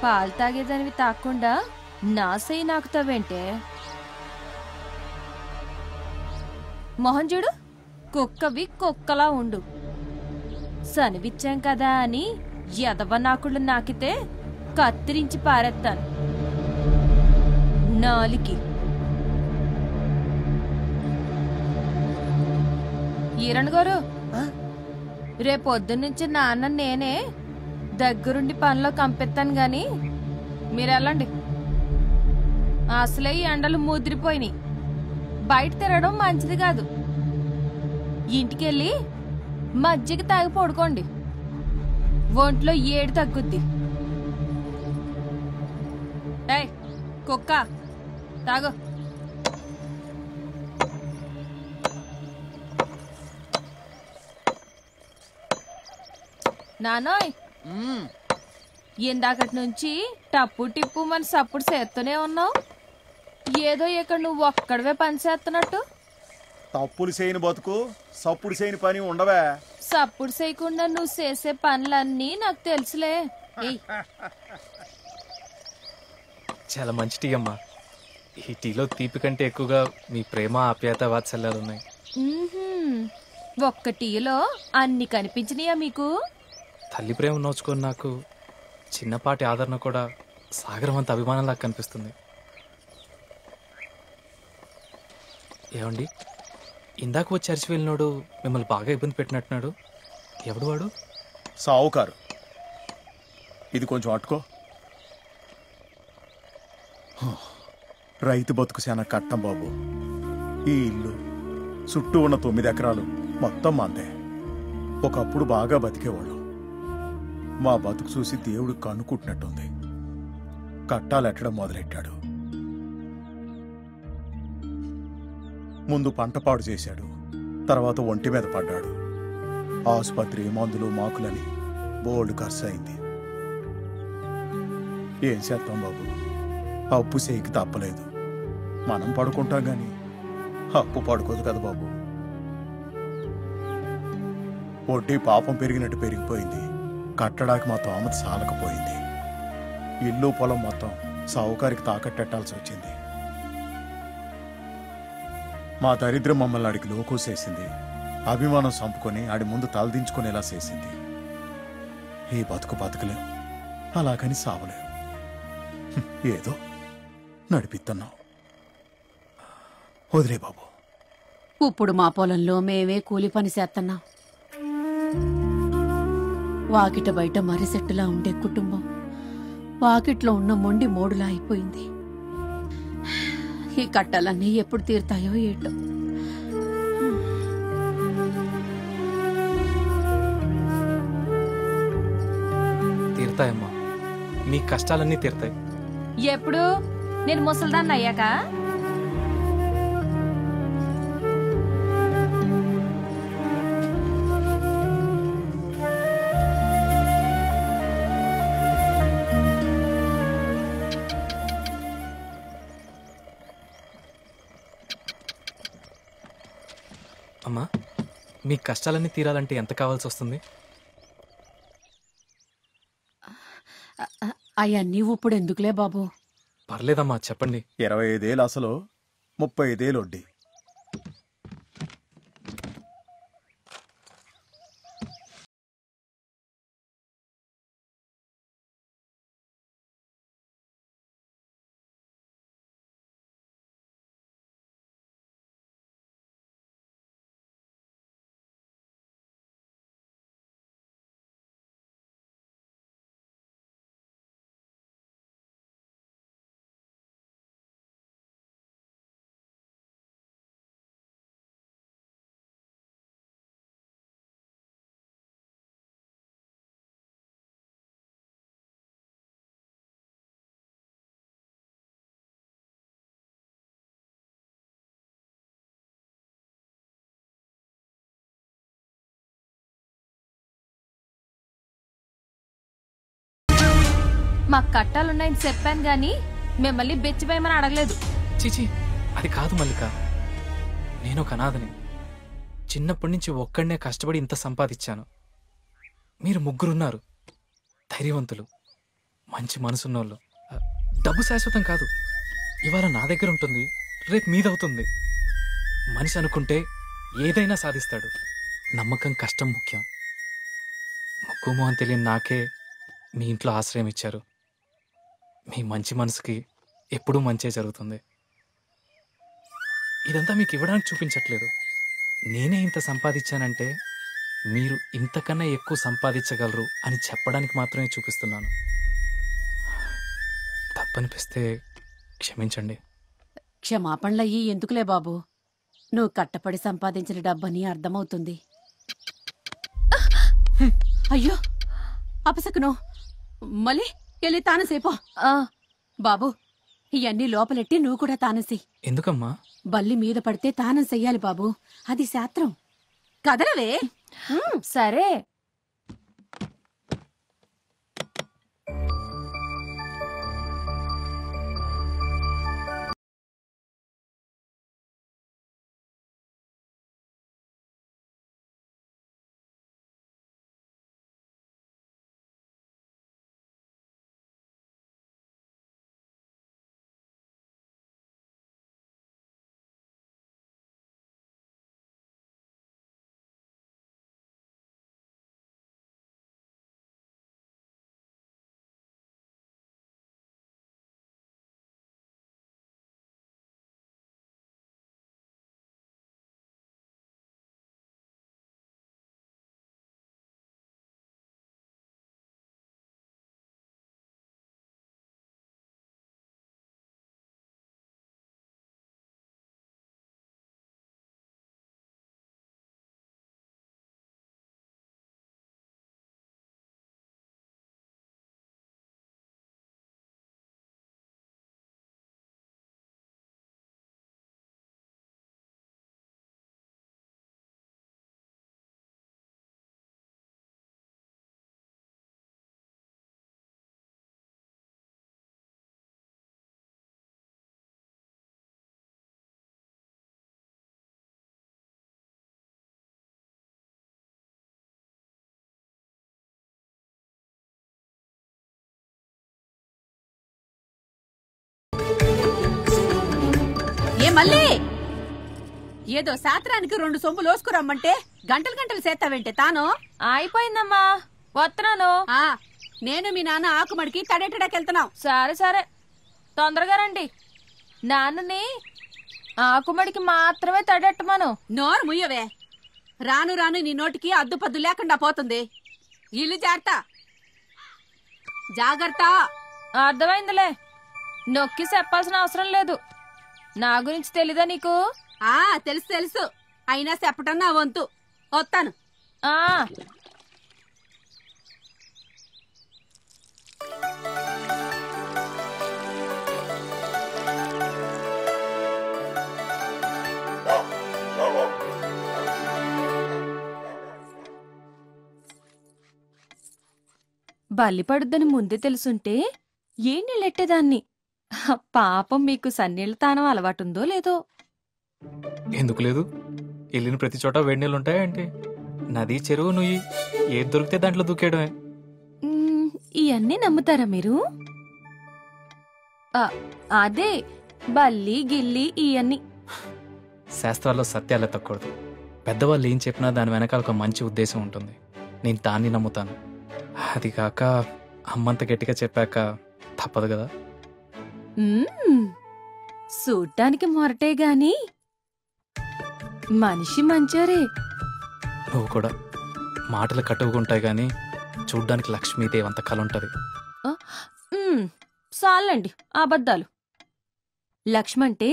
పాలు తాగేదానివి తాకుండా నా సై నాకుతావేంటే? మొహం చూడు, కుక్కవి కుక్కలా ఉండు. సనివిచ్చాం కదా అని యదవ నాకుళ్ళు నాకితే కత్తిరించి పారేస్తాను. నాలికి ఈరణ్ గారు, రేపొద్దున్నుంచి నాన్న నేనే దగ్గరుండి పనిలో కంపెత్తాను గాని మీరెళ్ళండి. అసలే ఈ ఎండలు ముదిరిపోయినాయి. బయట తిరగడం మంచిది కాదు. ఇంటికెళ్ళి మజ్జిగ తాగి పడుకోండి, ఒంట్లో ఏడు తగ్గుద్ది. ఏయ్ కుక్క తాగు. నానోయ్, ఇందాకటి నుంచి టప్పు టిప్పు మన సప్పుడు చేస్తూనే ఉన్నావు. ఏదో ఇక్కడ నువ్వు ఒక్కడవే పని చేస్తున్నట్టు. తప్పులు చేయని బతుకు సప్పుడు చేయని పని ఉండవే. సప్పుడు చేయకుండా నువ్వు చేసే పనులన్నీ నాకు తెలుసులే. చాలా మంచి టీ అమ్మా. ఈ టీలో తీపి కంటే ఎక్కువగా మీ ప్రేమ, ఆప్యాయత, వాత్సల్యాలు ఉన్నాయి. ఒక్క టీలో అన్ని కనిపించినాయా మీకు? తల్లి ప్రేమ నోచుకొని నాకు చిన్నపాటి ఆదరణ కూడా సాగరం అంత అభిమానంలా కనిపిస్తుంది. ఏమండి, ఇందాక వచ్చి అరిచి వెళ్ళినోడు మిమ్మల్ని బాగా ఇబ్బంది పెట్టినట్టున్నాడు. ఎవడు వాడు? సావుకారు. ఇది కొంచెం అట్టుకో. రైతు బతుకు చాలా కట్టం బాబు. ఈ ఇల్లు చుట్టూ ఉన్న 9 ఎకరాలు మొత్తం మందే. ఒకప్పుడు బాగా బతికేవాళ్ళం. మా బతుకు చూసి దేవుడు కనుక్కుంటున్నట్టుంది. కట్టాలెట్టడం మొదలెట్టాడు. ముందు పంట పాడు చేశాడు, తర్వాత ఒంటి మీద పడ్డాడు. ఆసుపత్రి, మందులు, మాకులని బోల్డ్ ఖర్చు అయింది. ఏం చేస్తాం బాబు, అప్పు చేయికి తప్పలేదు. మనం పడుకుంటాం గాని అప్పు పడుకోదు కదా బాబు. వడ్డీ పాపం పెరిగినట్టు పెరిగిపోయింది. కట్టడానికి మా తోమత సాలకపోయింది. ఇల్లు పొలం మొత్తం సావుకారికి తాకట్టెట్టాల్సి వచ్చింది. మా దరిద్రం మమ్మల్ని ఆడికి లోకోసేసింది. అభిమానం చంపుకొని ఆడి ముందు తలదించుకునేలా చేసింది. ఈ బతుకు బతకలేం, అలాగని సావలేం. ఏదో నడిపిస్తున్నావు. వదిలే బాబు. ఇప్పుడు మా పొలంలో మేమే కూలి పని చేస్తున్నాం. వాకిట బయట మర్రి చెట్టులా ఉండే కుటుంబం వాకిట్లో ఉన్న మొండి మోడులా అయిపోయింది. ఈ కట్టాలన్నీ ఎప్పుడు తీరుతాయో ఏటో. తీరుతాయమ్మా, మీ కష్టాలన్నీ తీరుతాయి. ఎప్పుడు? నేను ముసల్దాన్ని అయ్యాక? అమ్మా, మీ కష్టాలన్నీ తీరాలంటే ఎంత కావాల్సి వస్తుంది? అవన్నీ ఇప్పుడు ఎందుకులే బాబు. పర్లేదమ్మా, చెప్పండి. 25 ఏళ్ళు అసలు, 35 ఏళ్ళు వడ్డీ. మాకు కట్టాలున్నాయని చెప్పాను గాని మిమ్మల్ని బెచ్చిపోయమని అడగలేదు. చీచి, అది కాదు మల్లిక. నేను ఒక అనాథని. చిన్నప్పటి నుంచి ఒక్కడనే కష్టపడి ఇంత సంపాదించాను. మీరు ముగ్గురున్నారు, ధైర్యవంతులు, మంచి మనసున్నోళ్ళు. డబ్బు శాశ్వతం కాదు. ఇవాళ నా దగ్గర ఉంటుంది, రేపు మీదవుతుంది. మనిషి అనుకుంటే ఏదైనా సాధిస్తాడు. నమ్మకం, కష్టం ముఖ్యం. ముక్కు మొహం తెలియని నాకే మీ ఇంట్లో ఆశ్రయం ఇచ్చారు. మీ మంచి మనసుకి ఎప్పుడూ మంచే జరుగుతుంది. ఇదంతా మీకు ఇవ్వడానికి చూపించట్లేదు. నేనే ఇంత సంపాదించానంటే మీరు ఇంతకన్నా ఎక్కువ సంపాదించగలరు అని చెప్పడానికి మాత్రమే చూపిస్తున్నాను. తప్పనిపిస్తే క్షమించండి. క్షమాపణలయ్యి ఎందుకులే బాబు. నువ్వు కట్టపడి సంపాదించిన డబ్బని అర్థమవుతుంది. అయ్యో అపసకును మళ్ళీ వెళ్ళి తానసేపో. బాబు ఇవన్నీ లోపలెట్టి నువ్వు కూడా తానసి. ఎందుకమ్మా? బల్లి మీద పడితే తానం చెయ్యాలి బాబు, అది శాస్త్రం. కదలవే. సరే. మళ్ళీ ఏదో సాత్రానికి 2 సొంపులు లోసుకురమ్మంటే గంటలు గంటలు చేస్తావేంటే తాను. అయిపోయిందమ్మా, వస్తున్నాను. నేను మీ నాన్న ఆకుమడికి తడెట్టడాకెళ్తున్నాం. సరే సరే, తొందరగా రండి. నాన్నని ఆకుమడికి మాత్రమే తడెట్టమను. నోరు ముయ్యవే, రాను రాను నీ నోటికి అద్దుపద్దు లేకుండా పోతుంది. ఇల్లు జాగ్రత్త. అర్థమైందిలే, నొక్కి చెప్పాల్సిన అవసరం లేదు. నా గురించి తెలీదా నీకు? తెలుసు తెలుసు, అయినా చెప్పటం నా వంతు. వస్తాను. బల్లి పడుద్దని ముందే తెలుసుంటే ఏ నీళ్ళెట్టేదాన్ని. పాపం మీకు సన్నీళ్ళ తానం అలవాటుందో లేదో. ఎందుకు లేదు? వెళ్ళిన ప్రతి చోట వేడి నీళ్ళు ఉంటాయంటే నది, చెరువు, నుయ్యి ఏది దొరికితే దాంట్లో దూకేయడమే. ఇవన్నీ నమ్ముతారా మీరు? అదే బల్లి గిల్లి ఇవన్నీ శాస్త్రాల్లో సత్యాలు ఎత్తకూడదు. పెద్దవాళ్ళు ఏం చెప్పినా దాని వెనకాల ఒక మంచి ఉద్దేశం ఉంటుంది. నేను దాన్ని నమ్ముతాను. అది కాక అమ్మంత గట్టిగా చెప్పాక తప్పదు కదా. చూడ్డానికి మొరటే గాని మనిషి మంచోరే. నువ్వు కూడా మాటలు కట్టుకుంటాయి గాని చూడ్డానికి లక్ష్మీదేవి అంత కళ ఉంటది. చాలండి అబద్ధాలు. లక్ష్మంటే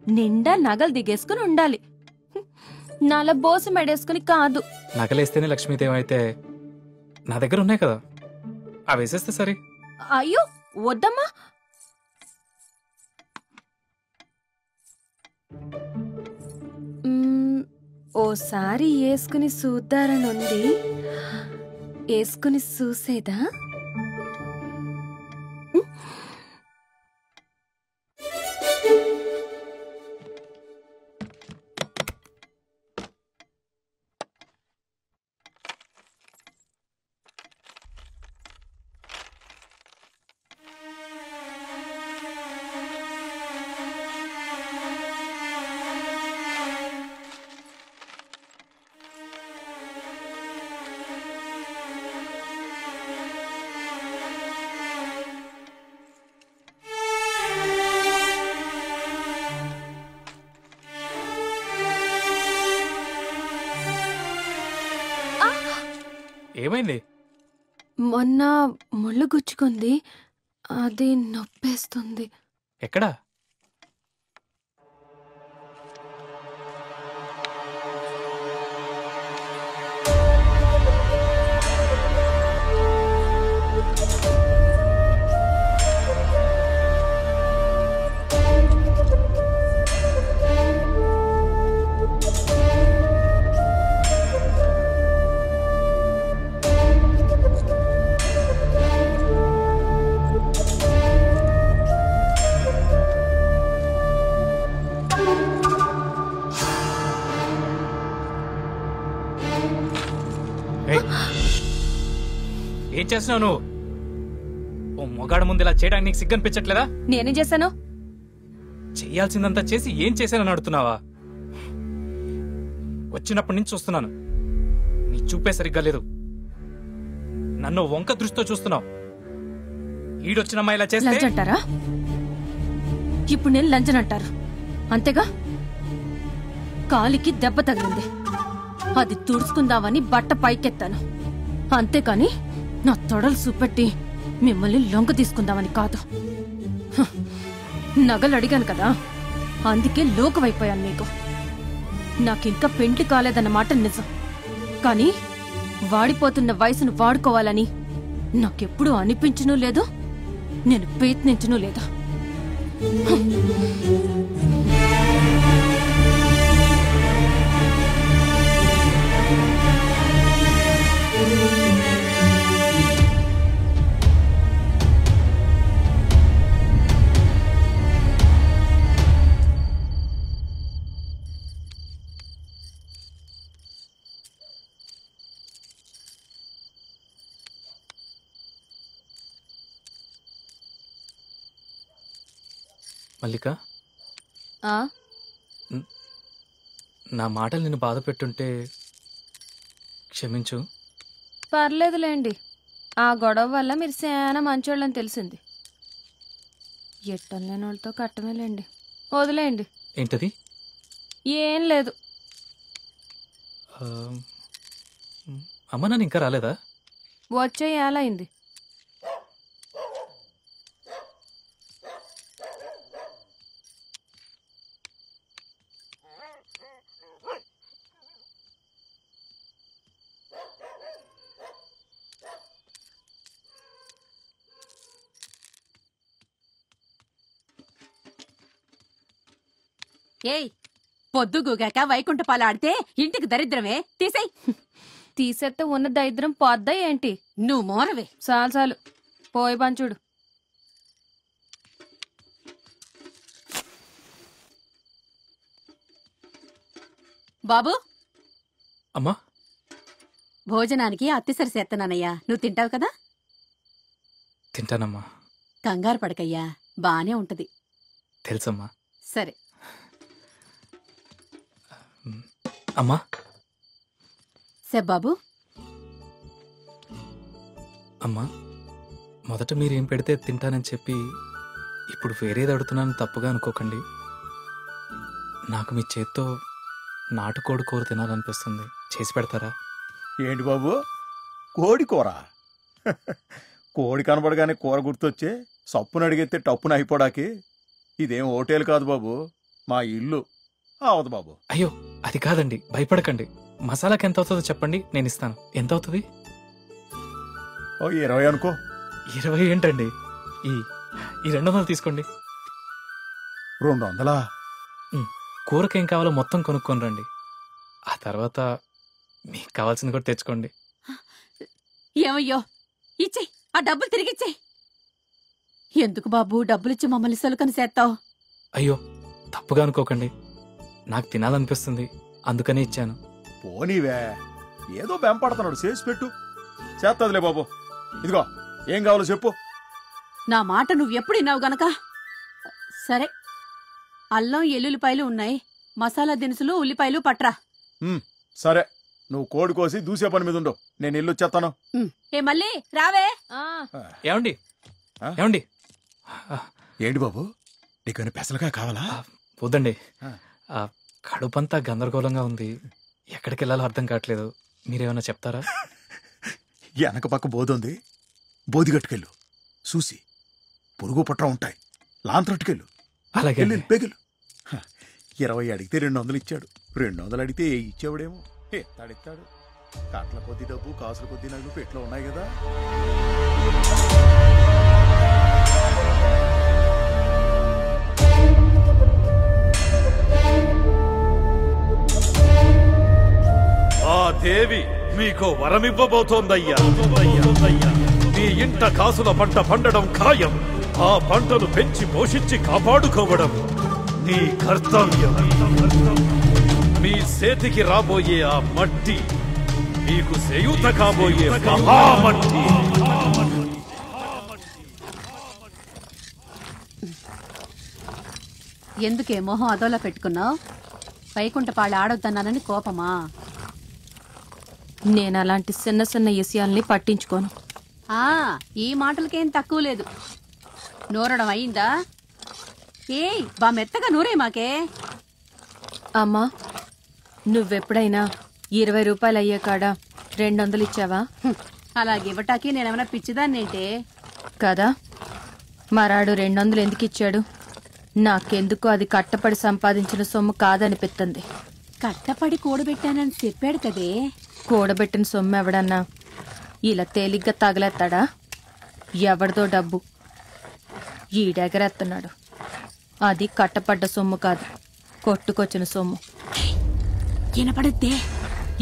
నిండా నగలు దిగేసుకుని ఉండాలి, నలబోసి మెడేసుకుని కాదు. నగలేస్తేనే లక్ష్మీదేవి అయితే నా దగ్గర ఉన్నాయి కదా, అవి వేసేస్తే సరే. అయ్యో వద్దమ్మా. ఓసారి వేసుకుని చూద్దారనుంది, వేసుకుని చూసేదా? ఏమైంది? మొన్న ముళ్ళు గుచ్చుకుంది, అది నొప్పేస్తుంది. ఎక్కడా? ఏం చేస్తున్నావు నువ్వు? ఓ మొగాడు ముందు ఇలా చేయడానికి నీకు సిగ్గనిపించట్లేదా? నేనేం చేశాను? చెయ్యాల్సిందంతా చేసి ఏం చేశానని అడుగుతున్నావా? వచ్చినప్పటి నుంచి చూస్తున్నాను, నీ చూపే సరిగ్గా లేదు. నన్ను వంక దృష్టితో చూస్తున్నావు. ఈడొచ్చినమ్మా ఇలా చేస్తే లంచ్ అంటారా? ఇప్పుడు నేను లంచన్ అంటారు అంతేగా? కాలికి దెబ్బ తగిలింది, అది తుడుచుకుందామని బట్ట పైకెత్తాను అంతేకాని నా తొడలు చూపెట్టి మిమ్మల్ని లొంగ తీసుకుందామని కాదు. నగలు అడిగాను కదా, అందుకే లోకవైపోయాను మీకు. నాకింకా పెండ్లి కాలేదన్నమాట నిజం, కానీ వాడిపోతున్న వయసును వాడుకోవాలని నాకెప్పుడూ అనిపించనూ లేదు, నేను ప్రయత్నించనూ లేదు. మల్లిక, ఆ నా మాటలు నిన్ను బాధ పెట్టుంటే క్షమించు. పర్లేదులేండి, ఆ గొడవ వల్ల మీరు చాలా మంచోళ్ళని తెలిసింది. ఎట్టం లేని వాళ్ళతో కట్టమేలేండి, వదిలేయండి. ఏంటది? ఏం లేదు. అమ్మ నన్ను ఇంకా రాలేదా? వచ్చే ఏలైంది. ఏయ్, పొద్దుగూగాక వైకుంఠపాలు ఆడితే ఇంటికి దరిద్రమే, తీసేయ్. తీసేస్తే ఉన్న దరిద్రం పోద్దా ఏంటి? నువ్వు మోరవే. చాలు చాలు, పోయి పంచుడు. బాబు, అమ్మా భోజనానికి అత్తిసరి చేత్తనానయ్యా, నువ్వు తింటావు కదా? తింటానమ్మా. కంగారు పడకయ్యా, బానే ఉంటది. తెలుసమ్మా. సరే. అమ్మా బాబు, అమ్మా, మొదట మీరేం పెడితే తింటానని చెప్పి ఇప్పుడు వేరేది అడుగుతున్నాను, తప్పుగా అనుకోకండి. నాకు మీ చేత్తో నాటుకోడి కూర తినాలనిపిస్తుంది, చేసి పెడతారా? ఏంటి బాబు, కోడి కూర? కోడి కనబడగానే కూర గుర్తొచ్చే సప్పును అడిగితే టప్పున అయిపోడాకి. ఇదేం హోటల్ కాదు బాబు, మా ఇల్లు. అవదు బాబు. అయ్యో అది కాదండి, భయపడకండి. మసాలాకి ఎంత అవుతుందో చెప్పండి, నేను ఇస్తాను. ఎంత అవుతుంది? ఓ 20 అనుకో. 20 ఏంటండి, ఈ 200 తీసుకోండి. 200? కూరకేం కావాలో మొత్తం కొనుక్కొని రండి, ఆ తర్వాత మీకు కావాల్సింది కూడా తెచ్చుకోండి. ఏమయ్యో, ఇచ్చేయ్, ఆ డబ్బులు తిరిగిచ్చేయ్. ఎందుకు బాబు డబ్బులిచ్చి మమ్మల్ని సలుకని చేస్తావు? అయ్యో తప్పుగా అనుకోకండి, నాకు తినాలనిపిస్తుంది, అందుకనే ఇచ్చాను. పోనీవే, ఏదో బెంపడుతున్నాడు, చేసి పెట్టు. చేత్తదిలే బాబు. ఇదిగో, ఏం కావాలో చెప్పు. నా మాట నువ్వెప్పుడు విన్నావు గనక. సరే, అల్లం ఎల్లుల్లిపాయలు ఉన్నాయి, మసాలా దినుసులు ఉల్లిపాయలు పట్రా. సరే, నువ్వు కోడి కోసి దూసే పని మీద ఉండు, నేను ఇల్లు వచ్చేస్తాను. ఏ మళ్ళీ రావే. ఏమండి ఏమండి? ఏంటి బాబు, నీకు పెసలుగా కావాలా? వద్దండి, కడుపంతా గందరగోళంగా ఉంది, ఎక్కడికి వెళ్ళాలో అర్థం కావట్లేదు, మీరేమైనా చెప్తారా? వెనక పక్క బోధుంది, బోధిగట్టుకెళ్ళు, చూసి పురుగు పుట్ర ఉంటాయి, లాంతరట్టుకెళ్ళు. అలాగే పెగులు. 20 అడిగితే 200 ఇచ్చాడు, 200 అడిగితే ఇచ్చేవాడేమో. ఎత్తాడు, కాట్ల కొద్ది డబ్బు, కాసుల కొద్ది నగలు పెట్లో ఉన్నాయి కదా. ఆ దేవి మీకు వరమివ్వబోతోందయ్యా. మీ ఇంట కాసుల పంట పండడం ఖాయం. ఆ పంటను పెంచి పోషించి కాపాడుకోవడం నీ కర్తవ్యం. మీ చేతికి రాబోయే ఆ మట్టి మీకు చేయూత కాబోయే మహామట్టి. ఎందుకే మొహం అదోలా పెట్టుకున్నావు? వైకుంఠ పాళ్ళు ఆడొద్దన్నానని కోపమా? నేను అలాంటి చిన్న చిన్న విషయాల్ని పట్టించుకోను. ఈ మాటలకేం తక్కువ లేదు. నూరడం అయిందా? బా మెత్తగా నూరే మాకే. అమ్మా, నువ్వెప్పుడైనా 20 రూపాయలు అయ్యే కాడ 200 ఇచ్చావా? అలాగివ్వటానికి నేనేమైనా పిచ్చిదాన్నేంటే? కదా, మరాడు 200 ఎందుకు ఇచ్చాడు? నాకెందుకు అది కట్టపడి సంపాదించిన సొమ్ము కాదనిపిస్తుంది. కట్టపడి కూడబెట్టానని చెప్పాడు కదే. కూడబెట్టిన సొమ్ము ఎవడన్నా ఇలా తేలిగ్గా తగలేస్తాడా? ఎవరిదో డబ్బు ఈడెగరేస్తున్నాడు. అది కట్టపడ్డ సొమ్ము కాదు, కొట్టుకొచ్చిన సొమ్ము. వినపడుద్దే.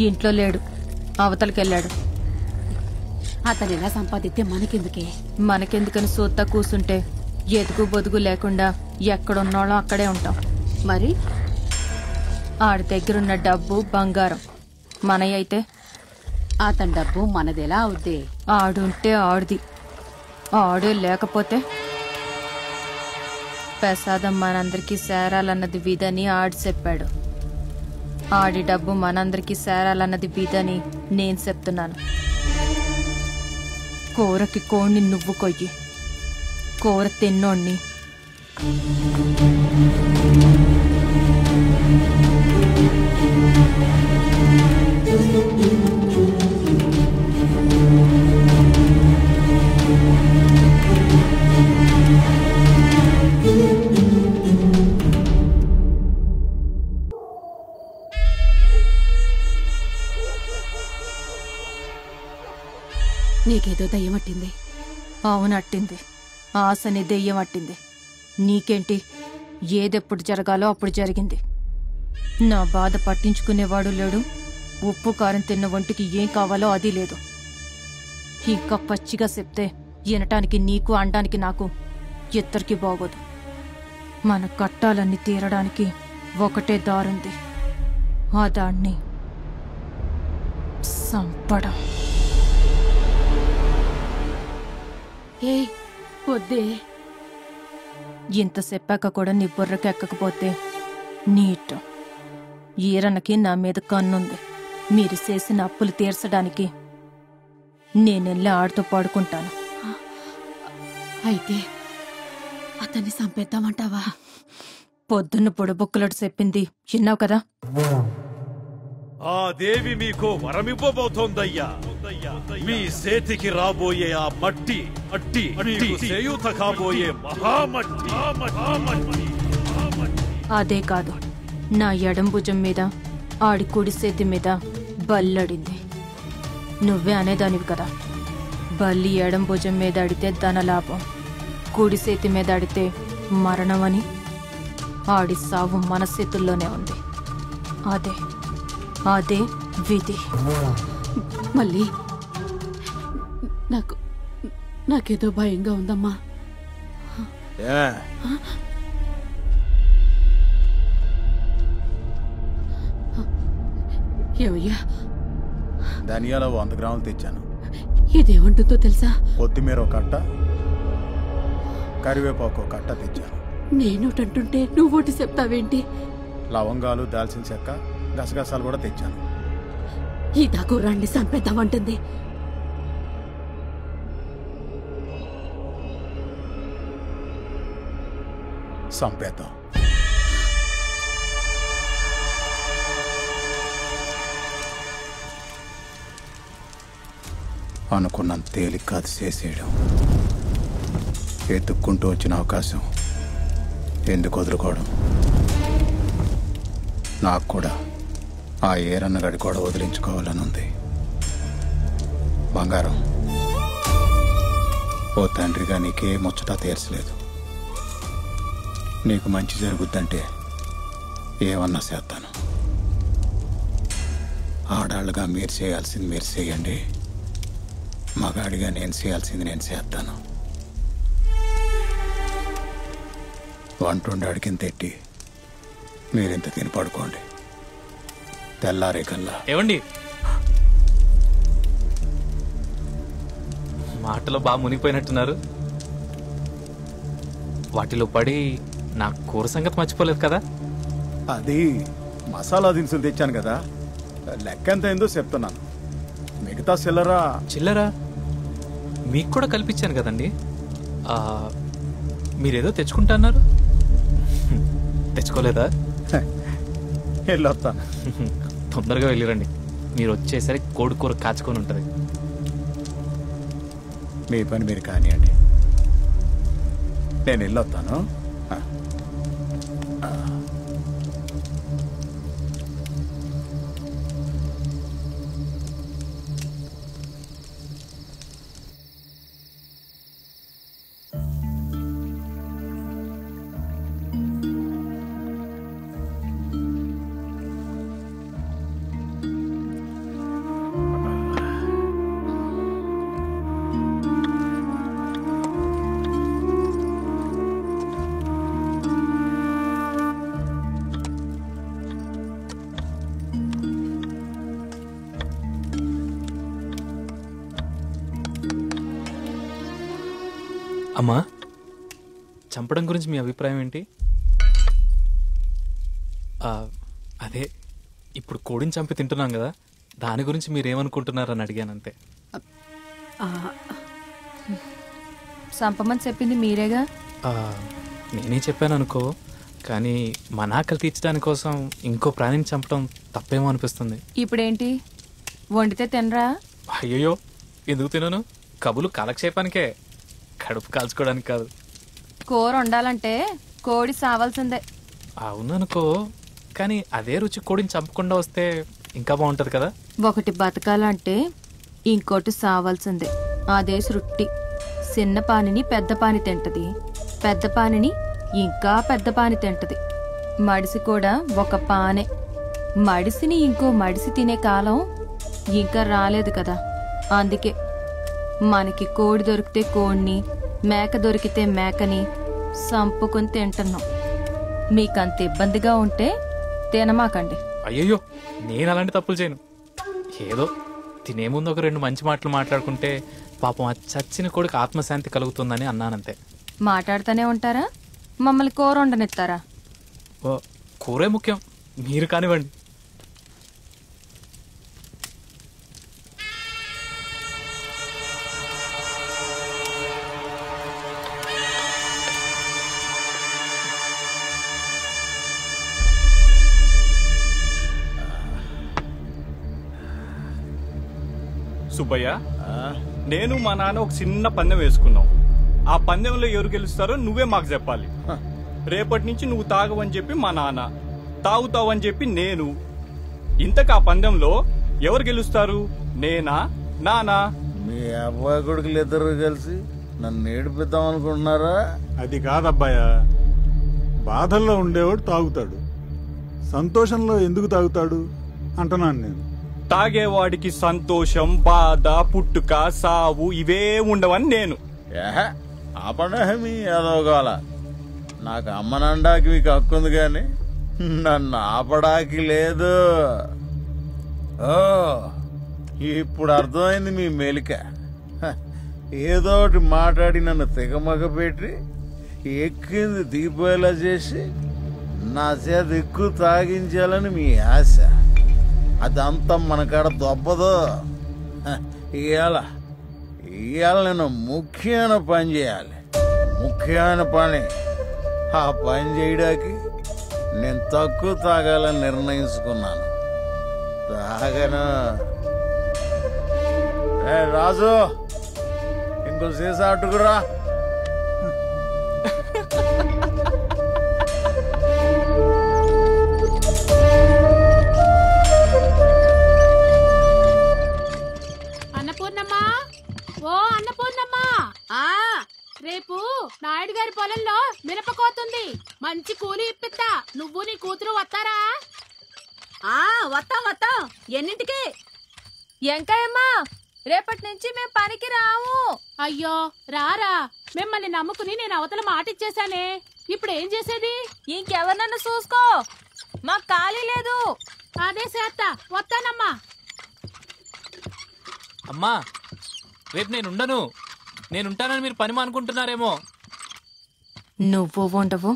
ఇంట్లో లేడు, అవతలకెళ్ళాడు. అతను ఎలా సంపాదిస్తే మనకెందుకే? మనకెందుకని సూత్తా కూసుంటే ఎదుగు బొదుగు లేకుండా ఎక్కడున్నాళ్ళో అక్కడే ఉంటాం. మరి ఆడి దగ్గరున్న డబ్బు బంగారం మనయ్య అయితే అతని డబ్బు మనదెలా అవుద్ది? ఆడుంటే ఆడిది, ఆడే లేకపోతే ప్రసాదం మనందరికీ సేరాలన్నది విధని ఆడి చెప్పాడు. ఆడి డబ్బు మనందరికీ సేరాలన్నది విధని నేను చెప్తున్నాను. కూరకి కోడిని నువ్వు కొయ్యి, కూర తిన్నోణ్ణి నీకేదో దయ్యమట్టింది. అవునట్టింది. ఆశని దెయ్యం అట్టింది. నీకేంటి? ఏదెప్పుడు జరగాలో అప్పుడు జరిగింది. నా బాధ పట్టించుకునేవాడు లేడు. ఉప్పు కారం తిన్న ఒంటికి ఏం కావాలో అది లేదు. ఇంకా పచ్చిగా చెప్తే వినటానికి నీకు అనడానికి నాకు ఇద్దరికి బాగోదు. మన కట్టాలన్నీ తీరడానికి ఒకటే దారుంది. ఆ దాన్ని సంపడం. వద్దే. ఇంత చెప్పాక కూడా నీ బుర్రకి ఎక్కకపోతే నీట్. ఈరన్నకి నా మీద కన్నుంది. మీరు చేసిన అప్పులు తీర్చడానికి నేనెళ్ళి ఆడుతూ పడుకుంటాను. అయితే అతన్ని చంపేద్దామంటావా? పొద్దున్న పొడబొక్కలడు చెప్పింది విన్నావు కదా. ఆ దేవి మీకు వరమివ్వబోతోందయ్యా. మీ చేతికి రాబోయే ఆ మట్టి అట్టి మీకు చేయూత కాబోయే మహామట్టి. అదే కాదు, నా ఎడం భుజం మీద ఆడి కుడి చేతి మీద బల్లడింది. నువ్వే అనేదానివి కదా, బల్లి ఎడం భుజం మీద అడితే ధనలాభం, కుడి చేతి మీద అడితే మరణమని. ఆడి సావు మన చేతుల్లోనే ఉంది. అదే అదే విధి. మళ్ళీ నాకేదో భయంగా ఉందమ్మా. ఏమయ్యా? ధనియాల 100 గ్రాములు తెచ్చాను. ఇదేమంటుందో తెలుసా? కొత్తిమీర ఒక కట్ట, కరివేపాకు కట్ట తెచ్చాను. నేనోటంటుంటే నువ్వోటి చెప్తావేంటి? లవంగాలు, దాల్చిన చెక్క, గసగసాలు కూడా తెచ్చాను. ఈ దాగుర్రాన్ని చంపేద్దామంటుంది. సంపేద్దాం. అనుకున్నంత తేలిక కాదు చేసేయడం. ఎత్తుక్కుంటూ వచ్చిన అవకాశం ఎందుకు వదులుకోవడం? నాకు కూడా ఆ ఏరన్నగడి కూడా వదిలించుకోవాలని ఉంది. బంగారం, ఓ తండ్రిగా నీకే ముచ్చట తీర్చలేదు. నీకు మంచి జరుగుద్దంటే ఏమన్నా చేస్తాను. ఆడాళ్ళుగా మీరు చేయాల్సింది మీరు చేయండి, మగాడిగా నేను చేయాల్సింది నేను చేస్తాను. వంటుండి అడిగిన తెట్టి మీరింత తిని పడుకోండి. తెల్లారే కల్లా. ఏమండి, మాటలో బాగా మునిగిపోయినట్టున్నారు. వాటిలో పడి నా కూర సంగతి మర్చిపోలేదు కదా? అది మసాలా దినుసులు తెచ్చాను కదా, లెక్క ఎంత అయిందో చెప్తున్నాను. మిగతా చిల్లరా మీకు కూడా కల్పించాను కదండి. మీరేదో తెచ్చుకుంటా అన్నారు, తెచ్చుకోలేదా? వెళ్ళొస్తాను. తొందరగా వెళ్ళిరండి, మీరు వచ్చేసరికి కోడి కూర కాచుకొని ఉంటుంది. మీ పని మీరు కానివ్వండి, నేను వెళ్ళొస్తాను. అమ్మా, చంపడం గురించి మీ అభిప్రాయం ఏంటి? అదే ఇప్పుడు కోడిని చంపి తింటున్నాం కదా, దాని గురించి మీరేమనుకుంటున్నారని అడిగాను అంతే. చంపమని చెప్పింది మీరేగా. నేనే చెప్పాను అనుకో, కానీ మన ఆకలి తీర్చడానికి కోసం ఇంకో ప్రాణిని చంపడం తప్పేమో అనిపిస్తుంది. ఇప్పుడేంటి, వండితే తినరా? అయ్యయ్యో, ఎందుకు తినను? కబులు కాలక్షేపానికే, కడుపు కాల్చుకోవడానికి కాదు. కూర వండాలంటే కోడి సావాల్సిందే. అవుననుకో, కానీ అదే రుచి కోడిని చంపకుండా వస్తే ఇంకా బాగుంటది కదా. ఒకటి బతకాలంటే ఇంకోటి సావాల్సిందే, అదే సృష్టి. చిన్న పానిని పెద్ద పాని తింటది, పెద్ద పానిని ఇంకా పెద్ద పాని తింటది. మడిసి కూడా ఒక పానే. మడిసిని ఇంకో మడిసి తినే కాలం ఇంకా రాలేదు కదా. అందుకే మనకి కోడి దొరికితే కోడిని, మేక దొరికితే మేకని సంపుకుని తింటున్నాం. మీకంత ఇబ్బందిగా ఉంటే తినమాకండి. అయ్యయ్యో, నేను అలాంటి తప్పులు చేయను. ఏదో తినే ముందు ఒక 2 మంచి మాటలు మాట్లాడుకుంటే పాపం ఆ చచ్చిన కోడికి ఆత్మశాంతి కలుగుతుందని అన్నానంతే. మాట్లాడుతూనే ఉంటారా? మమ్మల్ని కూర వండనిస్తారా? కూరే ముఖ్యం, మీరు కానివ్వండి. సుబ్బయ్య, నేను మా నాన్న ఒక చిన్న పందెం వేసుకున్నాం. ఆ పందెంలో ఎవరు గెలుస్తారో నువ్వే మాకు చెప్పాలి. రేపటి నుంచి నువ్వు తాగవని చెప్పి మా నాన్న, తాగుతావని చెప్పి నేను. ఇంతకు ఆ పందెంలో ఎవరు గెలుస్తారు? నేనా, నానా? మీ అబ్బాయి కొడుకులు ఇద్దరు కలిసి నన్ను ఏడిపిద్దాం అనుకుంటున్నారా? అది కాదబ్బాయ, బాధల్లో ఉండేవాడు తాగుతాడు, సంతోషంలో ఎందుకు తాగుతాడు అంటున్నాను నేను. తాగేవాడికి సంతోషం, బాధ, పుట్టుక, సావు ఇవే ఉండవని నేను. ఆపడేమి అదోగాల. నాకు అమ్మనండాకి మీకు హక్కు ఉంది కానీ నన్ను ఆపడానికి లేదు. ఓ, ఇప్పుడు అర్థమైంది మీ మెలిక. ఏదోటి మాట్లాడి నన్ను తెగమగ పెట్టి ఎక్కింది దీపోయేలా చేసి నా చేత ఎక్కువ తాగించాలని మీ ఆశ. అదంతా మన కాడ దొబ్బదు. ఇవాళ నేను ముఖ్యమైన పని చేయాలి. ముఖ్యమైన పని. ఆ పని చేయడానికి నేను తక్కువ తాగాలని నిర్ణయించుకున్నాను. తాగను. రాజు, ఇంకో సీసా అట్టుకురా. అన్నపూర్ణమ్మా, ఓ అన్నపూర్ణమ్మా, రేపు నాయుడు గారి పొలంలో మిరపకోతుంది. మంచి కూలి ఇప్పిస్తా. నువ్వు నీ కూతురు వస్తారా? వస్తాం. ఎన్నింటికి? ఎంకాయమ్మా, రేపటి నుంచి మేము పనికి రాము. అయ్యో రారా, మిమ్మల్ని నమ్ముకుని నేను అవతల మాటిచ్చేశానే. ఇప్పుడు ఏం చేసేది? ఇంకెవరినన్నా చూసుకో, మాకు ఖాళీ లేదు. అదే చేస్తా. వస్తానమ్మా. అమ్మా, రేపు నేనుంటానని మీరు పని మానుకుంటున్నారేమో. నువ్వు ఉండవు,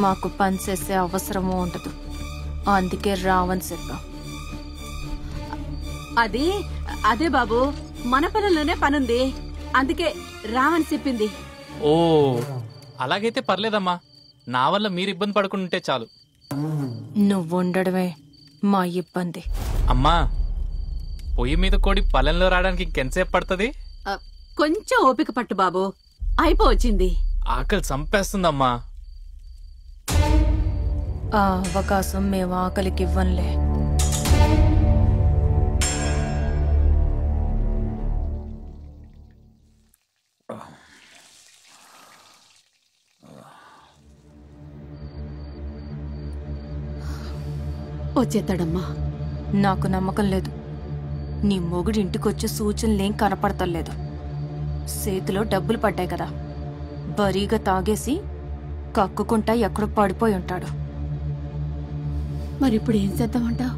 మాకు పని చేసే అవసరమూ ఉండదు. అందుకే రావని చెప్పాం. అదే బాబు, మన పనుల్లోనే పనుంది, అందుకే రావని చెప్పింది. ఓ అలాగైతే పర్లేదమ్మా, నా వల్ల మీరు ఇబ్బంది పడుకుంటే చాలు. నువ్వు ఉండడమే మా ఇబ్బంది. అమ్మా, పొయ్యి మీద కోడి పల్లెంలో రావడానికి ఇంకెంతసేపు పడుతుంది? కొంచెం ఓపిక పట్టు బాబు, అయిపోవచ్చింది. ఆకలి చంపేస్తుందమ్మా. ఆ అవకాశం మేము ఆకలికి ఇవ్వంలే. వచ్చేస్తాడమ్మా. నాకు నమ్మకం లేదు. నీ మొగుడు ఇంటికొచ్చే సూచనలేం కనపడతలేదు. చేతిలో డబ్బులు పడ్డాయి కదా, బరీగా తాగేసి కక్కుకుంటా ఎక్కడో పడిపోయి ఉంటాడు. మరిప్పుడు ఏం చేద్దామంటావు?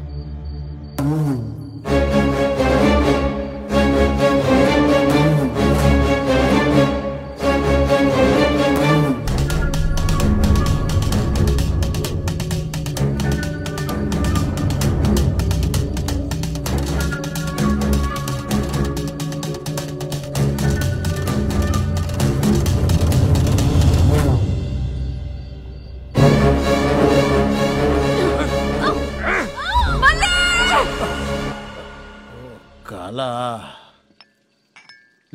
కళ,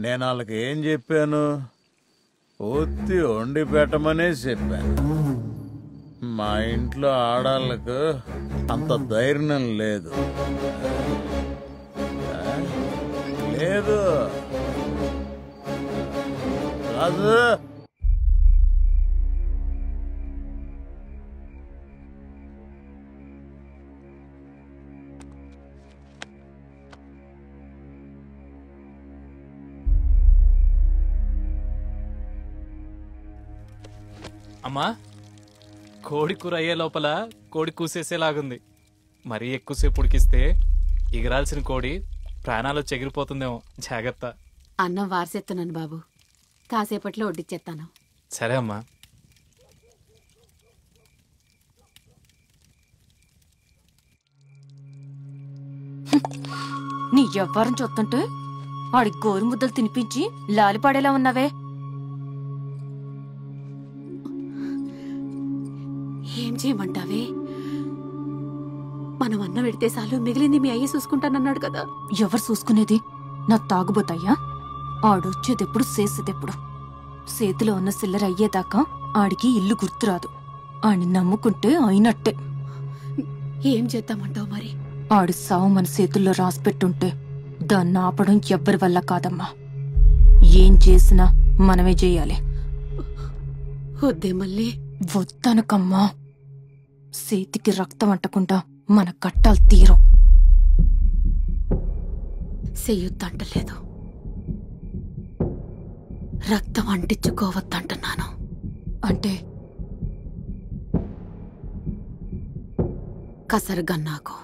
నేను వాళ్ళకి ఏం చెప్పాను? ఒత్తి వండి పెట్టమనే చెప్పాను. మా ఇంట్లో ఆడాళ్ళకు అంత ధైర్యం లేదు. లేదు రాజు, అమ్మా, కోడి కూర అయ్యే లోపల కోడి కూసేసేలాగుంది. మరీ ఎక్కువసేపు ఉడికిస్తే ఎగరాల్సిన కోడి ప్రాణాలు చెగిరిపోతుందేమో, జాగ్రత్త. అన్నం వారసెత్తున్నాను బాబు, కాసేపట్లో వడ్డిచ్చేస్తాను. సరే అమ్మా. నీ ఎవ్వరం చూస్తుంటే వాడి గోరు ముద్దలు తినిపించి లాలిపాడేలా ఉన్నావే. ఏం చేయమంటావే? మనం అన్నం పెడితే చాలు, మిగిలింది మీ అయ్యే చూసుకుంటానన్నాడు కదా. ఎవరు చూసుకునేది? నా తాగుబోతాయ్యా? ఆడొచ్చేదెప్పుడు చేసేదెప్పుడు? చేతిలో ఉన్న సిల్లర అయ్యేదాకా ఆడికి ఇల్లు గుర్తురాదు. ఆడిని నమ్ముకుంటే అయినట్టే. ఏం చేద్దామంటావు మరి? ఆడి సావు మన చేతుల్లో రాసిపెట్టుంటే దాన్ని ఆపడం ఎవ్వరి వల్ల కాదమ్మా. ఏం చేసినా మనమే చెయ్యాలి. వద్దే మళ్ళీ. వద్దనకమ్మా. చేతికి రక్తం అంటకుండా మన కట్టాలు తీరం. చెయ్యొద్దంటలేదు, రక్తం అంటించుకోవద్దంటున్నాను. అంటే కసరగన్నాకు.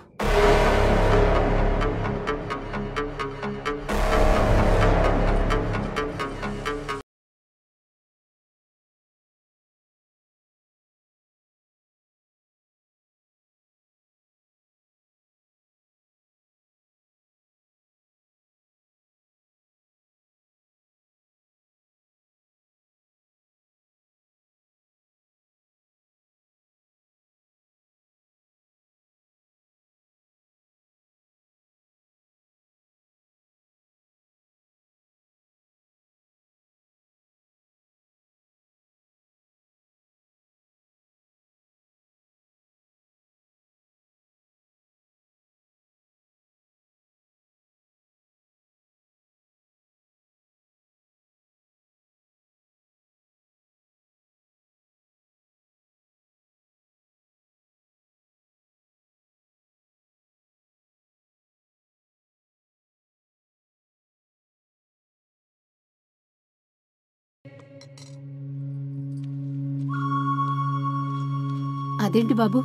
అదేంటి బాబు,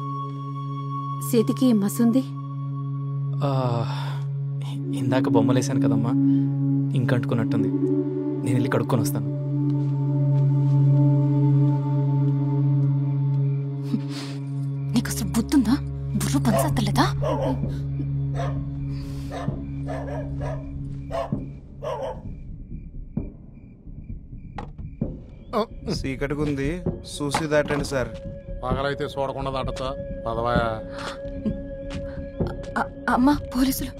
చేతికి మసుంది? ఇందాక బొమ్మలేసాను కదమ్మా, ఇంకంటుకున్నట్టుంది. నేను వెళ్ళి కడుక్కొని వస్తాను. నీకు అసలు బుద్ధుందా? బుర్ర పనిచేస్తలేదా? చీకటిగుంది చూసి దాటండి సార్. పగలైతే చూడకుండా దాటచ్చా పదవాయా. అమ్మా పోలీసులు.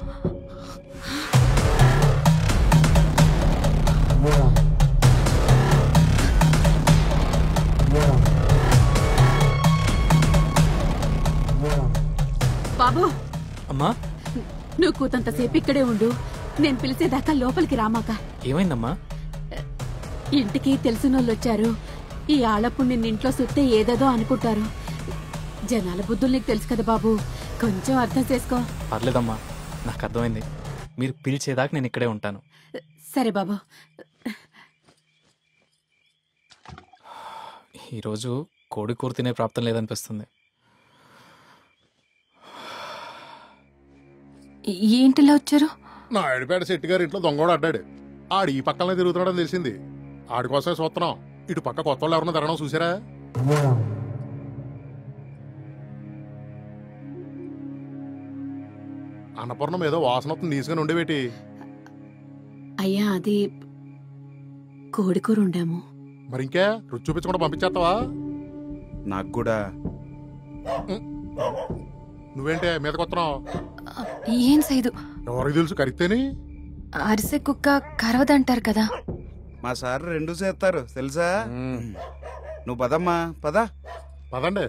బాబు అమ్మా నువ్వు కూతంతసేపు ఇక్కడే ఉండు, నేను పిలిచేదాకా లోపలికి రామాక. ఏమైందమ్మా? ఇంటికి తెలిసినోళ్ళు వచ్చారు. ఈ ఆళ్ళప్పుడు నిన్నింట్లో సుత్తే ఏదేదో అనుకుంటారు. జనాల బుద్ధులు నీకు తెలుసు కదా బాబు, కొంచెం అర్థం చేసుకో. పర్లేదమ్మా, నాకు అర్థమైంది. మీరు పిలిచేదాకా నేను ఇక్కడే ఉంటాను. సరే బాబు. ఈరోజు కోడి కూర తినే ప్రాప్తం లేదనిపిస్తుంది. ఏంటిలా వచ్చారు? నా ఎడిపేట శెట్టి గారి ఇంట్లో దొంగోడు అడ్డాడు. ఆడు ఈ పక్కనే తిరుగుతున్నాడని తెలిసింది. ఆడి కోసమే చూస్తున్నాం. ఇటు పక్క కొత్త వాళ్ళు ఎవరన్నా తిరగడం చూసారా? అన్నపూర్ణం ఏదో వాసన తీసుకుని ఉండేవేటి? అయ్యా అది కోడికూర ఉండాము. మరి ఇంకే రుచి చూపించకుండా పంపించేస్తావా? నాకు కూడా. నువ్వేంటే మీద కొత్తనావు? ఏం సైదు. ఎవరికి తెలుసు కరిగితేని? అరిసె కుక్క కరవదంటారు కదా. మా సార్ రెండు చేస్తారు తెలుసా. నువ్వు పదమ్మా పద. పదండి.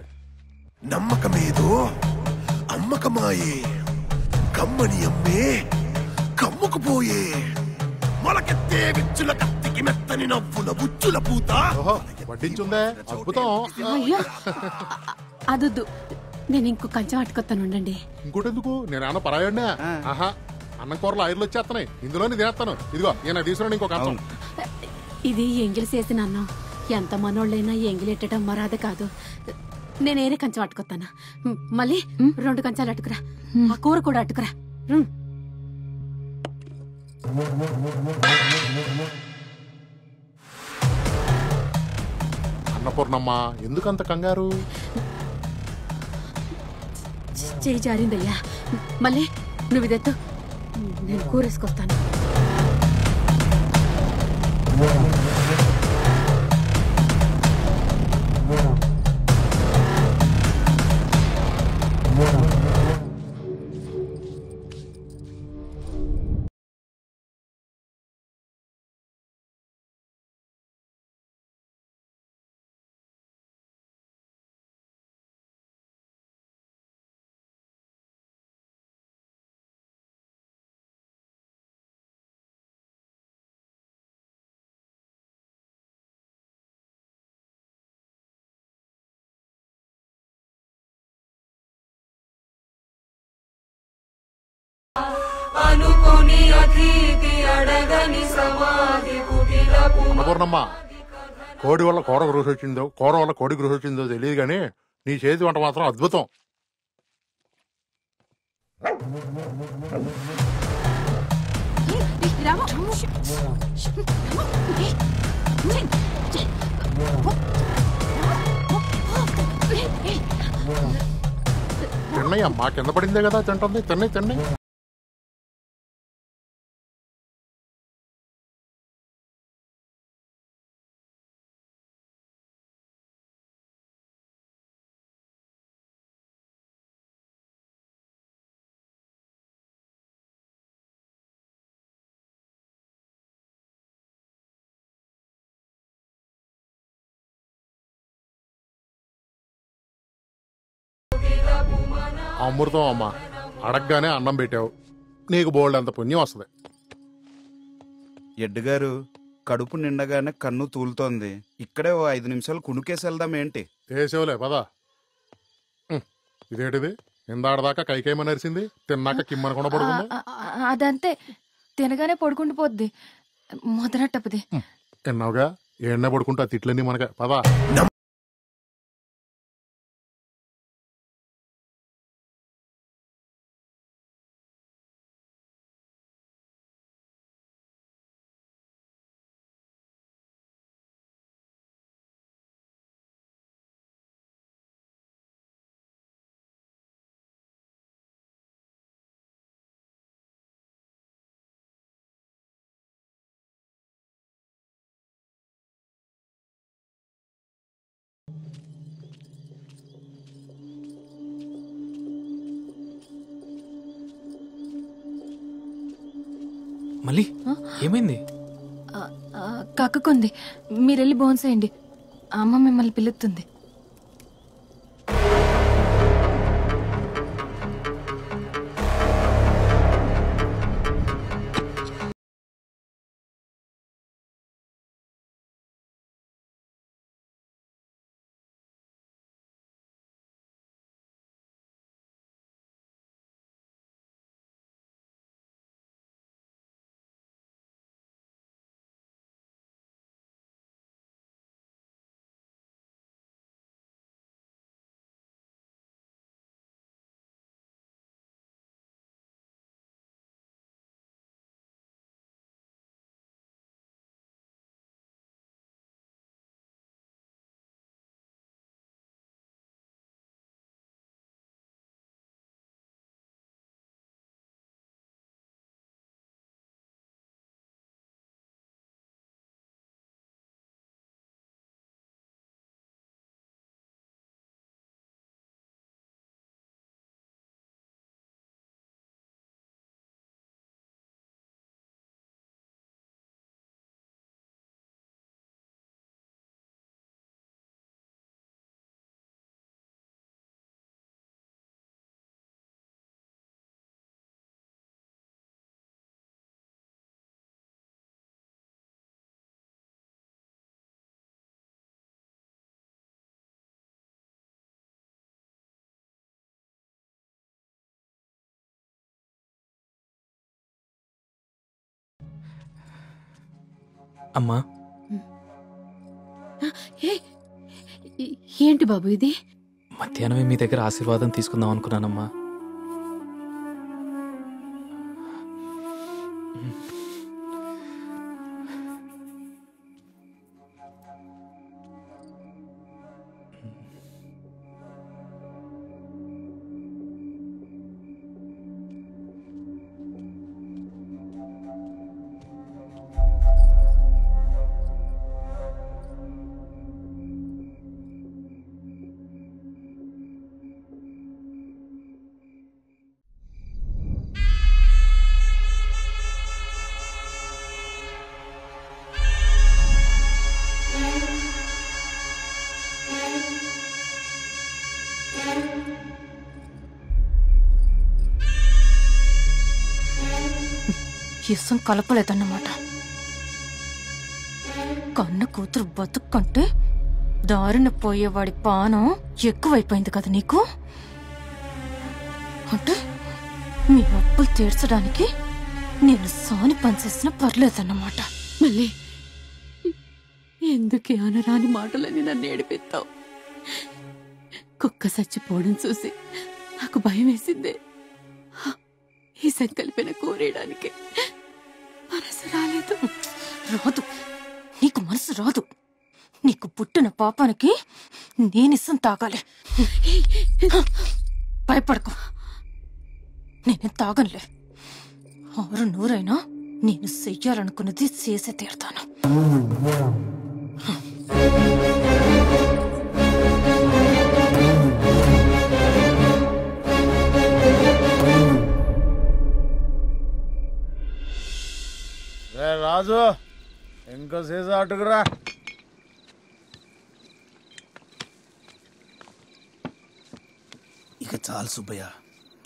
నమ్మకమేదో అమ్మకమాయే, కమ్మని అమ్మే కమ్ముకుపోయే, మొలకెత్తే విచ్చుల కత్తికి మెత్తని నవ్వుల బుచ్చుల పూత. వడ్డించుందే అద్భుతం. అయ్యో అదొద్దు, నేను ఇంకో కంచెం అట్టుకొస్తాను ఉండండి. ఇంకోటెందుకు? నేనేమన్నా పరాయడినా? ఆహా, అన్నం కూరలో ఐర్లు వచ్చేస్తున్నాయి. ఇందులోనే తినేస్తాను. ఇదిగో ఈయన తీసుకురండి ఇంకో కంచం. ఇది ఎంగిలి చేసిన అన్నం. ఎంత మనోళ్ళైనా ఎంగిలెట్టడం మరాదే కాదు. నేనేరే కంచెం అట్టుకొస్తాను. మళ్ళీ 2 కంచాలు అట్టుకురా. ఆ కూర కూడా అట్టుకురా. అన్నపూర్ణమ్మ ఎందుకంత కంగారు? చేయి జారిందయ్యా. మళ్ళీ నువ్వు ఇదెత్తు, నేను కూరేసుకొస్తాను. అన్నపూర్ణమ్మ, కోడి వల్ల కూర రుచి వచ్చిందో, కూర వల్ల కోడి రుచి వచ్చిందో తెలియదు కానీ నీ చేతి వంట మాత్రం అద్భుతం. తిన్నయ్య అమ్మా, కింద పడిందే కదా తింటుంది. తిన్నయ్య అమృతం అమ్మా. అడగగానే అన్నం పెట్టావు. నీకు బోల్డ్ అంత పుణ్యం వస్తుంది. ఎడ్డుగారు, కడుపు నిండగానే కన్ను తూలుతోంది. ఇక్కడే ఓ 5 నిమిషాలు కుణుకేసి వెళ్దాం ఏంటి? వేసేవులే పదా. ఇదేంటిది? ఇందాడదాకా కైకేమని నరిసింది, తిన్నాక కిమ్మనకుండా పడుకుందా? అదంతే, తినగానే పడుకుంటూ పోద్ది. మొదలట్టపది. తిన్నావుగా, ఏడనే పడుకుంటా తిట్లన్నీ మనకే పదా. మళ్ళీ ఏమైంది? కక్కకుంది, మీరెళ్ళి భోంచేయండి. అమ్మ మిమ్మల్ని పిలుస్తుంది. అమ్మా, ఏంటి బాబు ఇది? మధ్యాహ్నమే మీ దగ్గర ఆశీర్వాదం తీసుకుందాం అనుకున్నానమ్మా. ఇసం కలపలేదన్నమాట. కన్న కూతురు బతుక్కంటే దారిన పోయేవాడి పానం ఎక్కువైపోయింది కదా నీకు. అంటే మీ అప్పులు తీర్చడానికి నేను సాని పనిచేసిన పర్లేదన్నమాట. మళ్ళీ ఎందుకే అనరాని మాటలని నన్ను ఏడిపిస్తావు? కుక్క చచ్చిపోవడం చూసి నాకు భయం వేసిందే. ఈ సంకల్పన కోరేయడానికి మనసు రాలేదు. రాదు, నీకు మనసు రాదు. నీకు పుట్టిన పాపానికి నేనిసం తాగాలి. భయపడకు, నేనేం తాగనులే. 600 నేను చెయ్యాలనుకున్నది చేసే తీరుతాను. రాజు, ఇంకో సీజా అటుకురా. ఇక చాలు సుబ్బయ్య,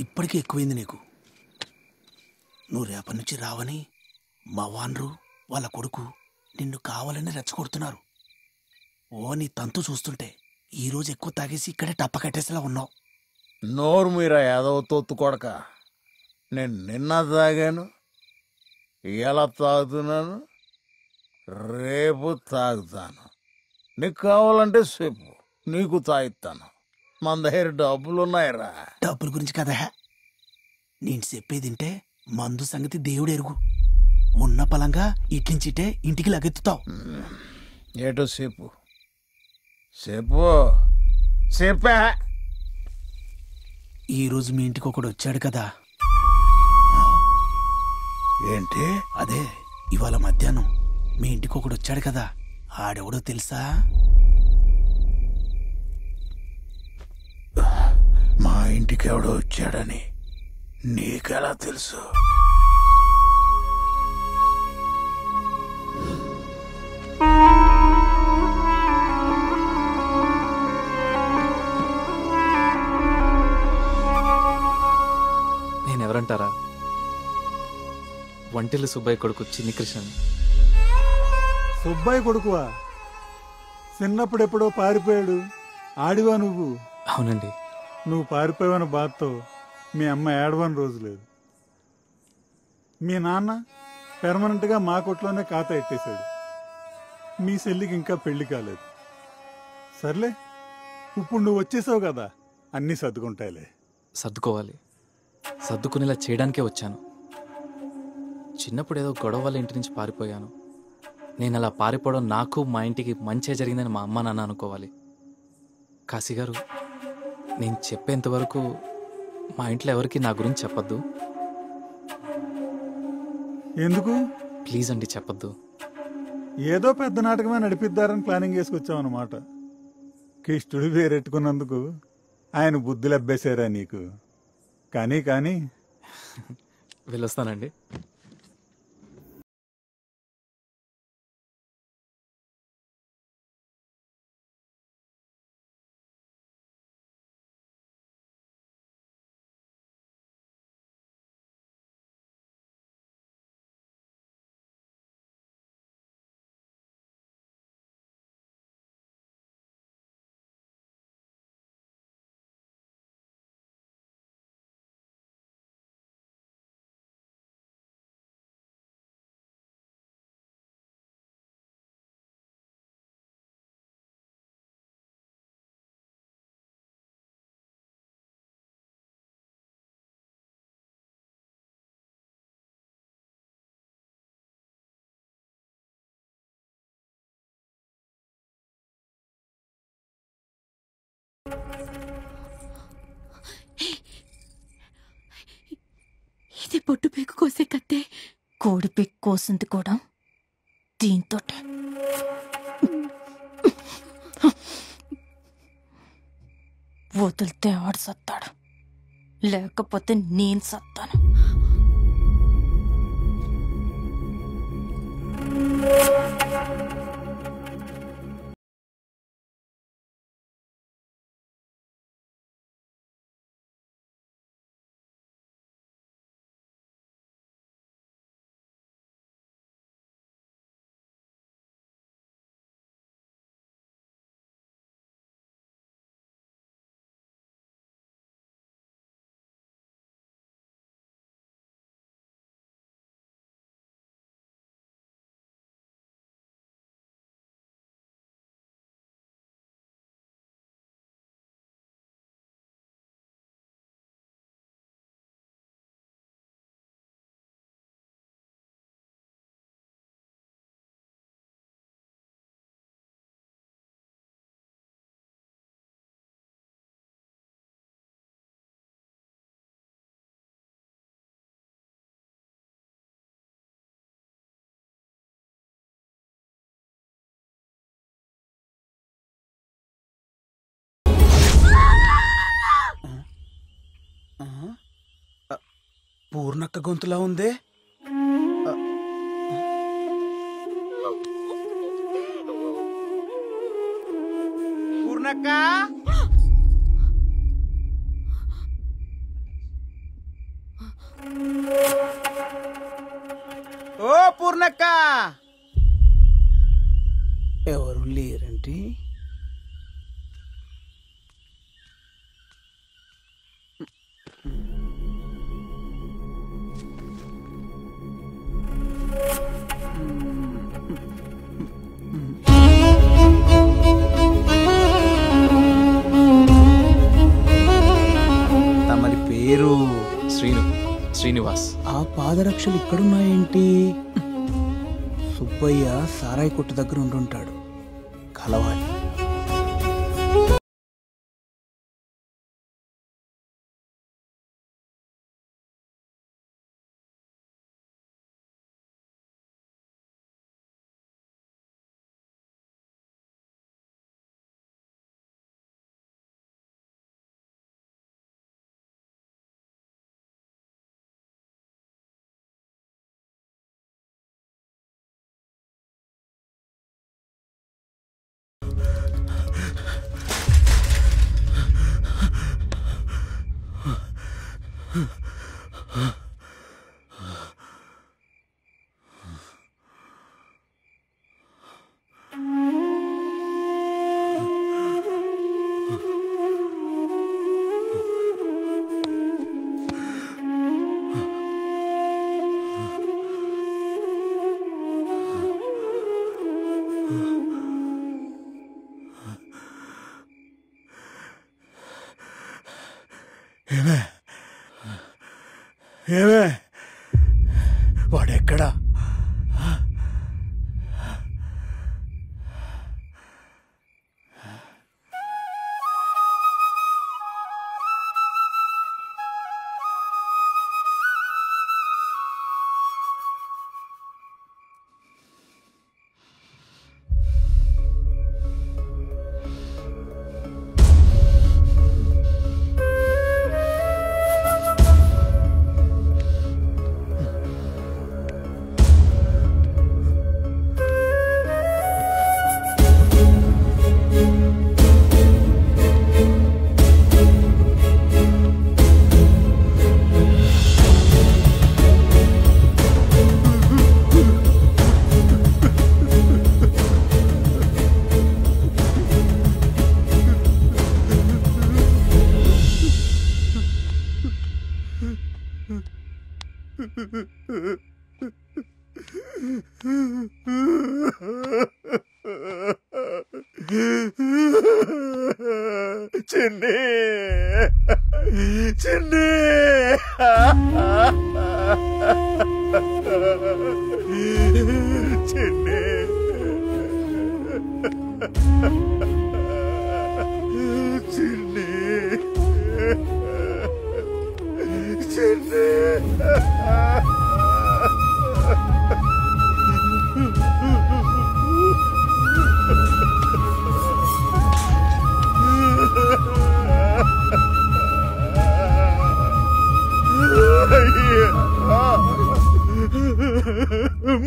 ఇప్పటికే ఎక్కువైంది నీకు. నువ్వు రేపటి నుంచి రావని మా వాన్రు వాళ్ళ కొడుకు నిన్ను కావాలని రెచ్చగొడుతున్నారు. ఓ నీ తంతు చూస్తుంటే ఈరోజు ఎక్కువ తాగేసి ఇక్కడే టప్ప కట్టేసేలా ఉన్నావు. నోరు మీరా యాదవ తొత్తు కొడక. నేను నిన్న తాగాను, ఇలా తాగుతున్నాను, రేపు తాగుతాను. నీకు కావాలంటే చెప్పు, నీకు తాగిస్తాను. మన దగ్గర డబ్బులున్నాయిరా. డబ్బుల గురించి కదా నేను చెప్పేదింటే మందు సంగతి దేవుడు ఎరుగు. ఉన్న పలంగా ఇట్లించిటే ఇంటికి లగెత్తుతావు. ఏటో చెప్పు, చెప్పు, చెప్పా. ఈరోజు మీ ఇంటికి ఒకడు వచ్చాడు కదా. ఏంటి? అదే ఇవాళ మధ్యాహ్నం మీ ఇంటికి ఒకడు వచ్చాడు కదా. ఆడెవడో తెలుసా? మా ఇంటికి ఎవడో వచ్చాడని నీకెలా తెలుసు? కాదంటారా? వంటిల్లు సుబ్బయ్య కొడుకు చిన్ని కృష్ణన్. సుబ్బయ్య కొడుకువా? చిన్నప్పుడెప్పుడో పారిపోయాడు, ఆడివా నువ్వు? అవునండి. నువ్వు పారిపోయావన్న బాధతో మీ అమ్మ ఏడవని రోజు లేదు. మీ నాన్న పెర్మనెంట్గా మా కొట్లోనే ఖాతా ఎట్టేశాడు. మీ చెల్లికి ఇంకా పెళ్లి కాలేదు. సర్లే, ఇప్పుడు నువ్వు వచ్చేసావు కదా, అన్నీ సర్దుకుంటాయిలే. సర్దుకోవాలి, సర్దుకునేలా చేయడానికే వచ్చాను. చిన్నప్పుడు ఏదో గొడవ వల్ల ఇంటి నుంచి పారిపోయాను. నేను అలా పారిపోవడం నాకు మా ఇంటికి మంచి జరిగిందని మా అమ్మ నాన్న అనుకోవాలి. కాశీ గారు, నేను చెప్పేంతవరకు మా ఇంట్లో ఎవరికి నా గురించి చెప్పొద్దు. ఎందుకు? ప్లీజ్ అండి, చెప్పొద్దు. ఏదో పెద్ద నాటకమే నడిపిద్దారని ప్లానింగ్ చేసుకొచ్చావన్నమాట. కిష్టుడు వేరెట్టుకున్నందుకు ఆయన బుద్ధులు అబ్బేశారా నీకు? కానీ వెళ్ళొస్తానండి. ఇది పొట్టు పీకు కోసే కత్తే. కోడి పీకు కోసింది కూడా దీంతో. వదిలితే ఆడు సత్తాడు, లేకపోతే నేను సత్తాను. పూర్ణక్క గొంతులా ఉందే. పూర్ణక్క, ఓ పూర్ణక్క, ఎవరు లేరంటే? తమరి పేరు? శ్రీనివాస్. ఆ పాదరక్షలు ఇక్కడున్నాయేంటి? సుబ్బయ్య సారాయి కొట్టు దగ్గర ఉండుంటాడు, కలవాలి. ఏమే వాడెక్కడా? చిన్ని చిన్ని చిన్ని చిన్ని చిన్ని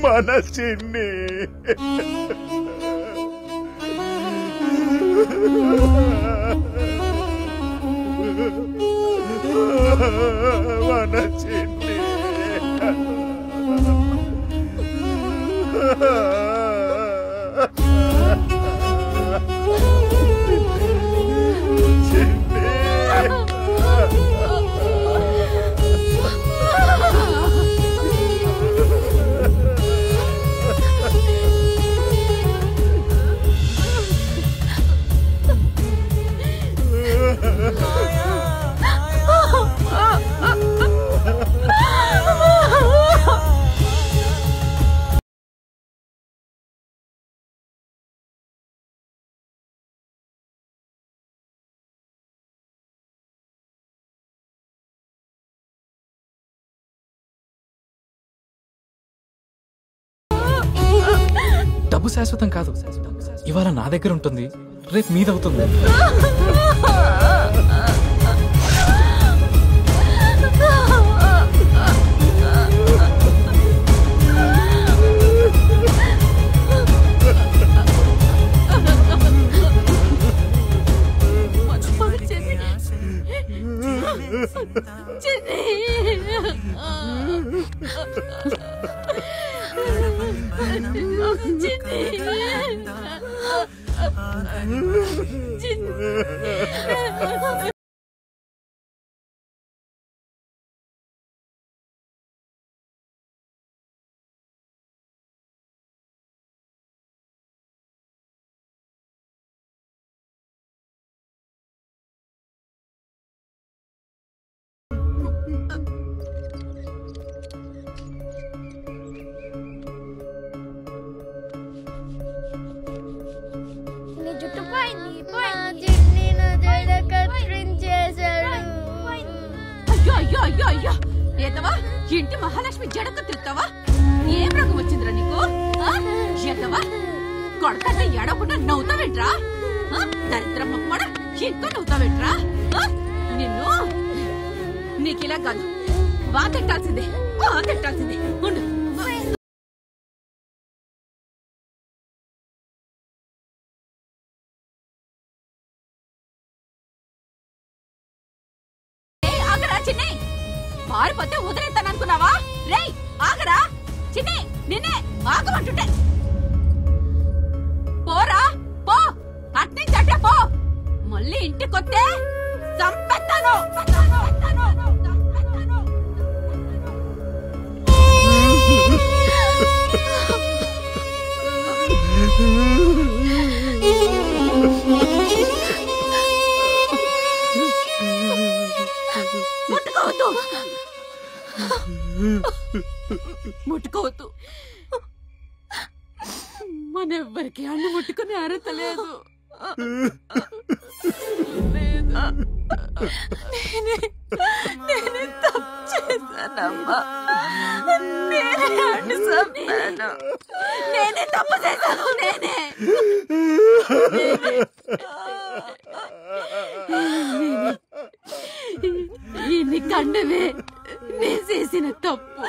మన చిన్ని మన చిన్ని డబ్బు శాశ్వతం కాదు. ఇవాళ నా దగ్గర ఉంటుంది, రేపు మీదవుతుంది. అయ్యో అయ్యో అయ్యో అయ్యో ఏతవా ఇంటి మహాలక్ష్మి జడక తిరుగుతావా? ఏం రోగం వచ్చిందిరా నీకు? ఏతవా కొడకంటే ఎడకుండా నవ్వుతావేంట్రా? దరిద్రమ్మ కూడా ఇంకా నవ్వుతావేంట్రా? నిన్ను నీకిలా కాదు, వాతెట్టాల్సిందే వాతెట్టాల్సిందే. ఉండు పారిపోతే వదిలేస్తాననుకున్నావా? రేయ్ ఆగరా చిన్ని, నిన్నే ఆగమంటుంటే. పోరా పో, అట్నుంచటే పో. మళ్ళీ ఇంటికొస్తే చంపేస్తాను. ముట్టుకోవద్దు, ముట్టుకోవద్దు. మనెవ్వరికి అన్ను ముట్టుకునే అర్హత లేదు. నేనే తప్పు చేశానమ్మా. నేనే తప్పు చేశాను. ఇన్ని కండవే నే చేసిన తప్పు.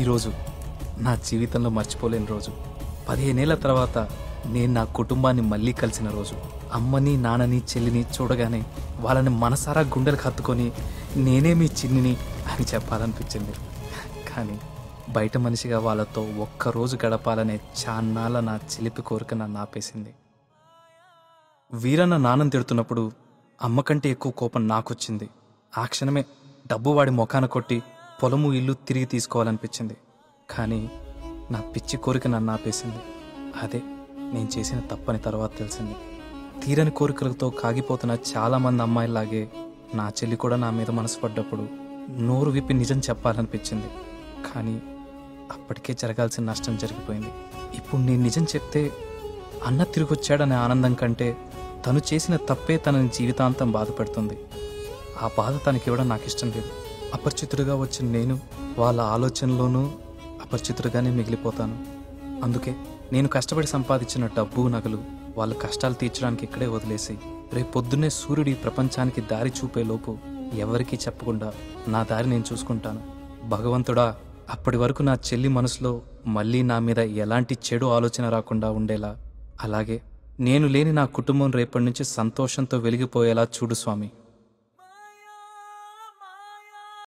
ఈరోజు నా జీవితంలో మర్చిపోలేని రోజు. 15 ఏళ్ల తర్వాత నేను నా కుటుంబాన్ని మళ్ళీ కలిసిన రోజు. అమ్మని, నాన్నని, చెల్లిని చూడగానే వాళ్ళని మనసారా గుండెలకు హత్తుకొని నేనే మీ చిన్నిని అని చెప్పాలనిపించింది. కానీ బయట మనిషిగా వాళ్ళతో ఒక్కరోజు గడపాలనే చాన్నాళ్ళ నా చిలిపి కోరిక నన్ను ఆపేసింది. వీరన్న నాన్నని తిడుతున్నప్పుడు అమ్మ కంటే ఎక్కువ కోపం నాకొచ్చింది. ఆ క్షణమే డబ్బు వాడి మొఖాన కొట్టి పొలము, ఇల్లు తిరిగి తీసుకోవాలనిపించింది. కానీ నా పిచ్చి కోరిక నన్ను ఆపేసింది. అదే నేను చేసిన తప్పని తర్వాత తెలిసింది. తీరని కోరికలతో కాగిపోతున్న చాలామంది అమ్మాయిలాగే నా చెల్లి కూడా నా మీద మనసు పడ్డప్పుడు నోరు విప్పి నిజం చెప్పాలనిపించింది. కానీ అప్పటికే జరగాల్సిన నష్టం జరిగిపోయింది. ఇప్పుడు నేను నిజం చెప్తే అన్న తిరిగొచ్చాడనే ఆనందం కంటే తను చేసిన తప్పే తనని జీవితాంతం బాధపెడుతుంది. ఆ బాధ తనకివ్వడం నాకు ఇష్టం లేదు. అపరిచితుడిగా వచ్చిన నేను వాళ్ళ ఆలోచనలోనూ అపరిచితుడిగానే మిగిలిపోతాను. అందుకే నేను కష్టపడి సంపాదించిన డబ్బు నగలు వాళ్ళ కష్టాలు తీర్చడానికి ఇక్కడే వదిలేసి రేపు పొద్దున్నే సూర్యుడు ఈ ప్రపంచానికి దారి చూపే లోపు ఎవరికీ చెప్పకుండా నా దారి నేను చూసుకుంటాను. భగవంతుడా, అప్పటి వరకు నా చెల్లి మనసులో మళ్ళీ నా మీద ఎలాంటి చెడు ఆలోచన రాకుండా ఉండేలా, అలాగే నేను లేని నా కుటుంబం రేపటి నుంచి సంతోషంతో వెలిగిపోయేలా చూడు స్వామి.